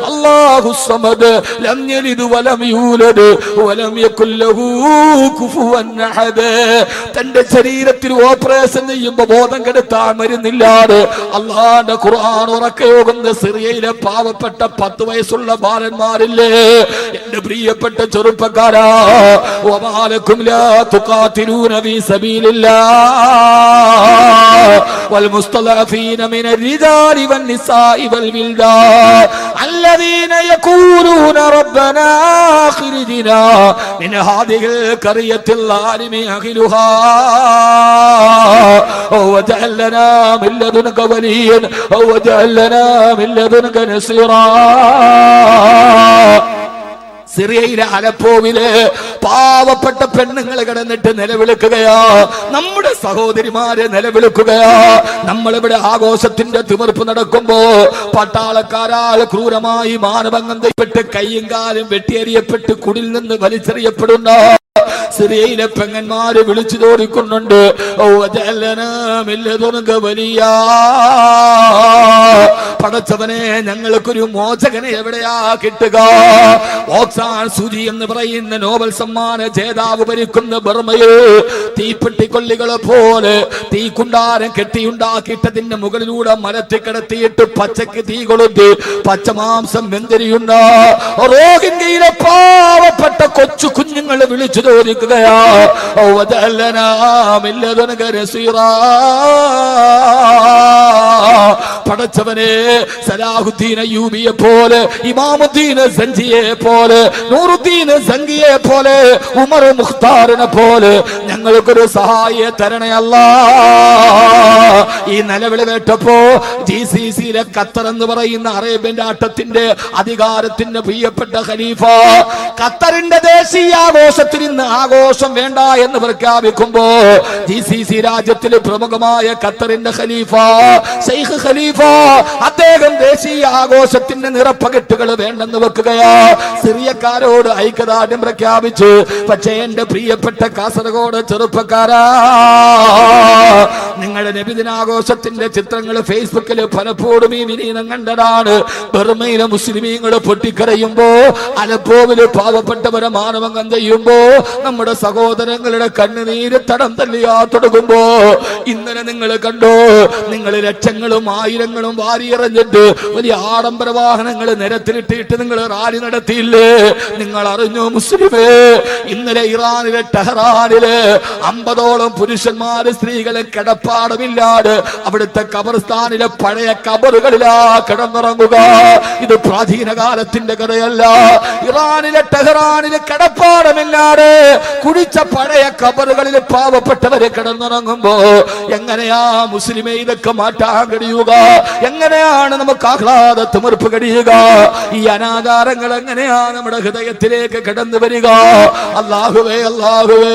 അല്ലാഹു സമദ് ലം യലിദ് വലം യൂലദ് വലം യകുൽ ലഹു കുഫുവൻ അഹദ്. തന്റെ ശരീരത്തിൽ ഓപ്പറേഷൻ ചെയ്യുമ്പോ ബോധം കെടുത്താൻ മരുന്നില്ലാതെ അല്ലാഹുവിന്റെ ഖുർആൻ ഉറക്കയോകുന്ന സിറിയയിലെ പാവപ്പെട്ട 10 വയസ്സുള്ള ബാലന്മാരില്ലേ? എന്റെ പ്രിയപ്പെട്ട ചെറുപ്പക്കാരാ, വമാലക്കും ലാ തുഖാതിലൂന ഫീ സബീലില്ലാഹ് വൽ മുസ്തലഫീന മിനർ റിജാലി വൻ നിസാഇ വൽ വിൽദാൻ അല്ലദീന യഖൂലൂന റബ്ബനാ അഖ്രിജ്നാ മിൻ ഹാദിഹിൽ ഖറിയത്തിൽ ളാലിമി അഹ്ലുഹാ വജഅൽ ലനാ മിൻ ലദുൻക വലിയൻ വജഅൽ ലനാ മിൻ ലദുൻക നസീറാ. സിറിയയിലെ അലപ്പോവില് പാവപ്പെട്ട പെണ്ണുങ്ങൾ കിടന്നിട്ട് നിലവിളിക്കുകയാ. നമ്മുടെ സഹോദരിമാരെ നിലവിളിക്കുകയാ. നമ്മളിവിടെ ആഘോഷത്തിന്റെ തിമിർപ്പ് നടക്കുമ്പോ പട്ടാളക്കാരാൽ ക്രൂരമായി മാനഭംഗം ചെയ്യപ്പെട്ട് കയ്യും കാലും വെട്ടിയെറിയപ്പെട്ട് കുടിൽ നിന്ന് വലിച്ചെറിയപ്പെടുന്ന സിറിയയിലെ പെങ്ങന്മാര് വിളിച്ചു തോടിക്കുന്നുണ്ട്. പടച്ചവനെ, ഞങ്ങൾക്കൊരു മോചകനെ എവിടെയാ കിട്ടുക? ഓക്സാൻ സൂചി എന്ന് പറയുന്ന നോബൽ സമ്മാന ജേതാവ് ഭരിക്കുന്ന ബർമയിൽ തീപ്പെട്ടിക്കൊള്ളികളെ പോലെ തീക്കുണ്ടാരം കെട്ടിയുണ്ടാക്കിയിട്ടതിന്റെ മുകളിലൂടെ മരത്തിൽ കിടത്തിയിട്ട് പച്ചക്ക് തീ കൊളുത്തി പച്ചമാംസം വെന്തിരിയുന്ന റോഹിംഗ്യയിലെ പാവപ്പെട്ട കൊച്ചു കുഞ്ഞുങ്ങളെ വിളിച്ചു ചോദിക്കുകയാ. പടച്ചവനെ, സലാഹുദ്ദീൻ അയ്യൂബിയെ പോലെ, ഇമാമുദ്ദീൻ സഞ്ജിയെ പോലെ, നൂറുദ്ദീൻ സംഗിയെ പോലെ, ഉമർ മുഖ്താറിനെ പോലെ ഞങ്ങൾക്കൊരു സഹായിയെ തരണേ അല്ലാ. ഈ നിലവിളി കേട്ടപ്പോ GCCയിലെ ഖത്തർ എന്ന് പറയുന്ന അറേബ്യൻ രാഷ്ട്രത്തിന്റെ അധികാരത്തിന്റെ പ്രിയപ്പെട്ട ഖലീഫ ഖത്തറിന്റെ ദേശീയ ആഘോഷത്തിൽ ഇന്ന് ആഘോഷം വേണ്ട എന്ന് പ്രഖ്യാപിക്കുമ്പോ GCC രാജ്യത്തിലെ പ്രമുഖമായ ഖത്തറിന്റെ ഖലീഫ ശൈഖ് ഖലീഫ അദ്ദേഹം ദേശീയ ആഘോഷത്തിന്റെ നിറപ്പകറ്റുകൾ വേണ്ടെന്ന് വെക്കുകയാ. സിറിയക്കാരോട് ഐക്യദാർഢ്യം പ്രഖ്യാപിച്ചു. പക്ഷേ എന്റെ പ്രിയപ്പെട്ട കാസർഗോഡ് ചെറുപ്പക്കാരാ, നിങ്ങളുടെ നബിദിനാഘോഷത്തിന്റെ ചിത്രങ്ങൾ ഫേസ്ബുക്കിൽ പലപ്പോഴും ഈ വിനീതം കണ്ടതാണ്. ബർമയിലെ മുസ്ലിമീങ്ങൾ പൊട്ടിക്കരയുമ്പോ, അലപ്പോവില് പാവപ്പെട്ടവരെ മാനഭംഗം ചെയ്യുമ്പോ നമ്മുടെ സഹോദരങ്ങളുടെ കണ്ണുനീര് തടം തല്ലിയ ചെയ്യാൻ തുടങ്ങുമ്പോ ഇന്നലെ നിങ്ങൾ കണ്ടോ, നിങ്ങൾ ലക്ഷങ്ങളും ആയിരങ്ങളും വാരിയെറിഞ്ഞിട്ട് വലിയ ആഡംബര വാഹനങ്ങൾ നിരത്തിലിട്ടിട്ട് നിങ്ങൾ റാലി നടത്തിയില്ലേ? നിങ്ങൾ അറിഞ്ഞോ മുസ്ലിമേ, ഇന്നലെ ഇറാനിലെ ടെഹ്റാനില് 50ഓളം പുരുഷന്മാര് സ്ത്രീകളെ കിടപ്പാടമില്ലാതെ അവിടുത്തെ ഖബർസ്ഥാനിലെ പഴയ ഖബറുകളിലാ കിടന്നിറങ്ങുക. ഇത് പ്രാചീന കാലത്തിന്റെ കഥയല്ല. ഇറാനിലെ ടെഹ്റാനിലെ കിടപ്പാടമില്ലാതെ കുഴിച്ച പഴയ ഖബറുകളിൽ പാവപ്പെട്ടവരെ കിടന്നിറങ്ങുമ്പോ എങ്ങനെയാ മുസ്ലിമേ ഇതൊക്കെ മാറ്റാൻ കഴിയുക? എങ്ങനെയാണ് നമുക്ക് ആഹ്ലാദ തിമിർപ്പ് കഴിയുക? ഈ അനാചാരങ്ങൾ എങ്ങനെയാ നമ്മുടെ ഹൃദയത്തിലേക്ക് കടന്നു വരിക? അല്ലാഹുവേ, അല്ലാഹുവേ,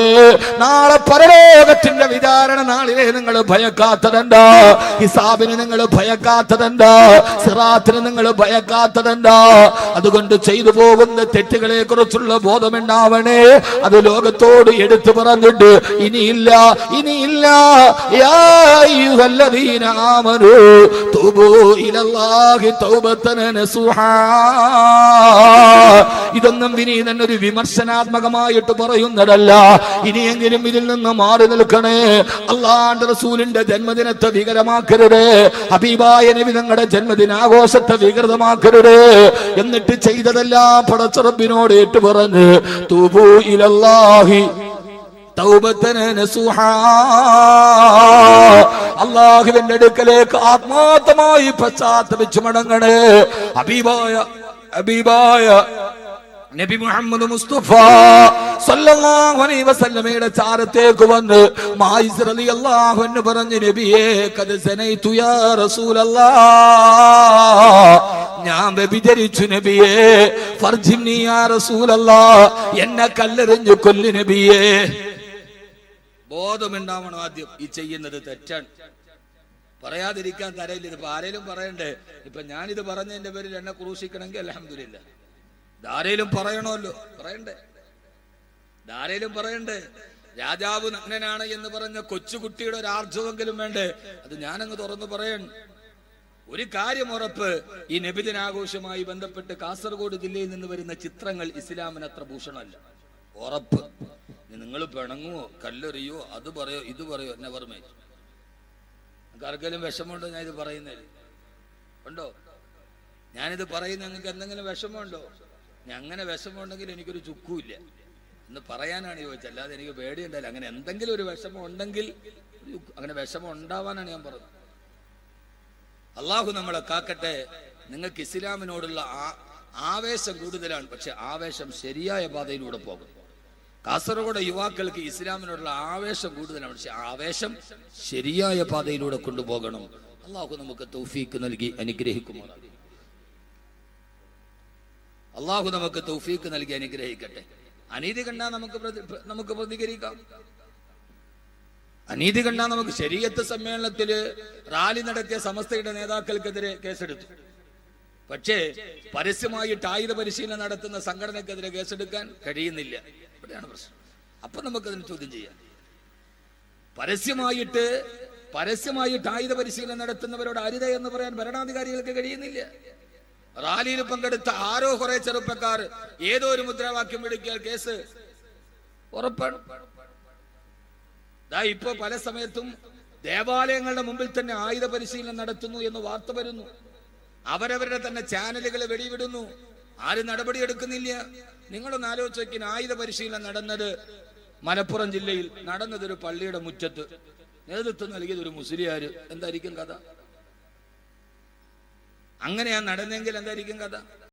നാളെ പരലോകത്തിന്റെ വിചാരണ നാളിലെ നിങ്ങൾ ഭയക്കാത്തതെന്താ? ഹിസാബിന് നിങ്ങൾ ഭയക്കാത്തതെന്താ? സിറാത്തിന് നിങ്ങൾ ഭയക്കാത്തതെന്താ? അതുകൊണ്ട് ചെയ്തു പോകുന്ന തെറ്റുകളെ കുറിച്ചുള്ള ബോധമുണ്ടാവണേ. അത് ലോകത്തോട് എടുത്തു പറഞ്ഞിട്ട് ഇനിയില്ല, ഇനിയില്ല. യാ അയ്യുഹല്ലദീന ആമനൂ തൂബൂ ഇലല്ലാഹി തൗബതൻ നസുഹാ. ഇതൊന്നും വിനീതൻ ഒരു വിമർശനാത്മകമായിട്ട് പറയുന്നതല്ല. ഇനിയെങ്കിലും ഇതിൽ നിന്ന് മാറി നിൽക്കണേ. അല്ലാഹുവിന്റെ റസൂലിന്റെ ജന്മദിനത്തെ വികലമാക്കരുത്. ഹബീബായ നബി തങ്ങളുടെ ജന്മദിനാഘോഷത്തെ വികൃതമാക്കരുത്. എന്നിട്ട് ചെയ്തതെല്ലാം പടച്ച റബ്ബിനോട് ഏറ്റു പറഞ്ഞ് തൂബൂ ഇലല്ലാഹി തൗബതൻ നസുഹാ. അല്ലാഹുവിന്റെ അടുക്കലേക്ക് ആത്മാർത്ഥമായി പശ്ചാത്തപിച്ച് മടങ്ങണേ. ഹബീബായ നബി മുഹമ്മദ് മുസ്തഫ സല്ലല്ലാഹു അലൈഹി വസല്ലമയുടെ ചാരത്തേക്ക് വന്ന് മായിസ് റളിയല്ലാഹു അൻഹു പറഞ്ഞു, നബിയേ ഖദ് സനൈതു യാ റസൂലല്ലാഹ്, ഞാൻ വ്യഭിചരിച്ചു നബിയേ. ഫർജിനി യാ റസൂലല്ലാഹ്, എന്നെ കല്ലെറിഞ്ഞു കൊല്ലു നബിയേ. ബോധമുണ്ടാവണം ആദ്യം ഈ ചെയ്യുന്നത് തെറ്റാണ്. പറയാതിരിക്കാൻ തരയില്ല. ഇതിപ്പോ ആരേലും പറയണ്ടേ? ഇപ്പൊ ഞാനിത് പറഞ്ഞതിന്റെ പേരിൽ എന്നെ ക്രൂശിക്കണമെങ്കിൽ അൽഹംദുലില്ലാ. ധാരയിലും പറയണമല്ലോ, പറയണ്ടേ? ധാരയിലും പറയണ്ടേ? രാജാവ് നഗ്നനാണ് എന്ന് പറഞ്ഞ കൊച്ചുകുട്ടിയുടെ ഒരു ആർജവെങ്കിലും വേണ്ടേ? അത് ഞാനങ്ങ് തുറന്നു പറയണം. ഒരു കാര്യം ഉറപ്പ്, ഈ നബിദിനാഘോഷവുമായി ബന്ധപ്പെട്ട് കാസർഗോഡ് ജില്ലയിൽ നിന്ന് വരുന്ന ചിത്രങ്ങൾ ഇസ്ലാമിന് അത്ര ഭൂഷണമല്ല. ഉറപ്പ്. നിങ്ങൾ പിണങ്ങുവോ, കല്ലെറിയോ, അത് പറയോ, ഇത് പറയോ, നെവർ മൈൻഡ്. ആർക്കെങ്കിലും വിഷമമുണ്ടോ ഞാൻ ഇത് പറയുന്നത്? ഉണ്ടോ? ഞാനിത് പറയുന്ന നിങ്ങൾക്ക് എന്തെങ്കിലും വിഷമമുണ്ടോ? അങ്ങനെ വിഷമമുണ്ടെങ്കിൽ എനിക്കൊരു ചുക്കുമില്ല എന്ന് പറയാനാണ് ചോദിച്ചത്. അല്ലാതെ എനിക്ക് പേടിയുണ്ടല്ലോ. അങ്ങനെ എന്തെങ്കിലും ഒരു വിഷമം ഉണ്ടെങ്കിൽ, അങ്ങനെ വിഷമം ഉണ്ടാവാനാണ് ഞാൻ പറഞ്ഞത്. അള്ളാഹു നമ്മളെ കാക്കട്ടെ. നിങ്ങൾക്ക് ഇസ്ലാമിനോടുള്ള ആവേശം കൂടുതലാണ്, പക്ഷെ ആവേശം ശരിയായ പാതയിലൂടെ പോകും. കാസർഗോഡ് യുവാക്കൾക്ക് ഇസ്ലാമിനോടുള്ള ആവേശം കൂടുതലാണ്, പക്ഷെ ആവേശം ശരിയായ പാതയിലൂടെ കൊണ്ടുപോകണം. അള്ളാഹു നമുക്ക് തൗഫീക്ക് നൽകി അനുഗ്രഹിക്കുമാറാകട്ടെ. അള്ളാഹു നമുക്ക് തൗഫീക്ക് നൽകി അനുഗ്രഹിക്കട്ടെ. അനീതി കണ്ടാൽ നമുക്ക് പ്രതികരിക്കാം. അനീതി കണ്ടാൽ നമുക്ക് ശരീഅത്ത് സമ്മേളനത്തില് റാലി നടത്തിയ സമസ്തയുടെ നേതാക്കൾക്കെതിരെ കേസെടുത്തു. പക്ഷേ പരസ്യമായിട്ട് ആയുധ പരിശീലനം നടത്തുന്ന സംഘടനക്കെതിരെ കേസെടുക്കാൻ കഴിയുന്നില്ല. ഇവിടെയാണ് പ്രശ്നം. അപ്പൊ നമുക്കതിന് ചോദ്യം ചെയ്യാം. പരസ്യമായിട്ട് ആയുധ പരിശീലനം നടത്തുന്നവരോട് അരുത എന്ന് പറയാൻ ഭരണാധികാരികൾക്ക് കഴിയുന്നില്ല. റാലിയിൽ പങ്കെടുത്ത ആരോ കുറെ ചെറുപ്പക്കാർ ഏതോ ഒരു മുദ്രാവാക്യം വിളിക്കാൻ കേസ് ഉറപ്പാണ്. ഇപ്പോ പല സമയത്തും ദേവാലയങ്ങളുടെ മുമ്പിൽ തന്നെ ആയുധ പരിശീലനം നടത്തുന്നു എന്ന് വാർത്ത വരുന്നു. അവരവരുടെ തന്നെ ചാനലുകൾ വെടിവിടുന്നു. ആരും നടപടിയെടുക്കുന്നില്ല. നിങ്ങളൊന്ന് ആലോചിച്ച് നോക്കിൻ. ആയുധ പരിശീലനം നടന്നത് മലപ്പുറം ജില്ലയിൽ നടന്നത് ഒരു പള്ളിയുടെ മുറ്റത്ത്, നേതൃത്വം നൽകിയത് ഒരു മുസ്ലിയാര്. എന്തായിരിക്കും കഥ? അങ്ങനെയാ നടന്നെങ്കിൽ എന്തായിരിക്കും കഥ?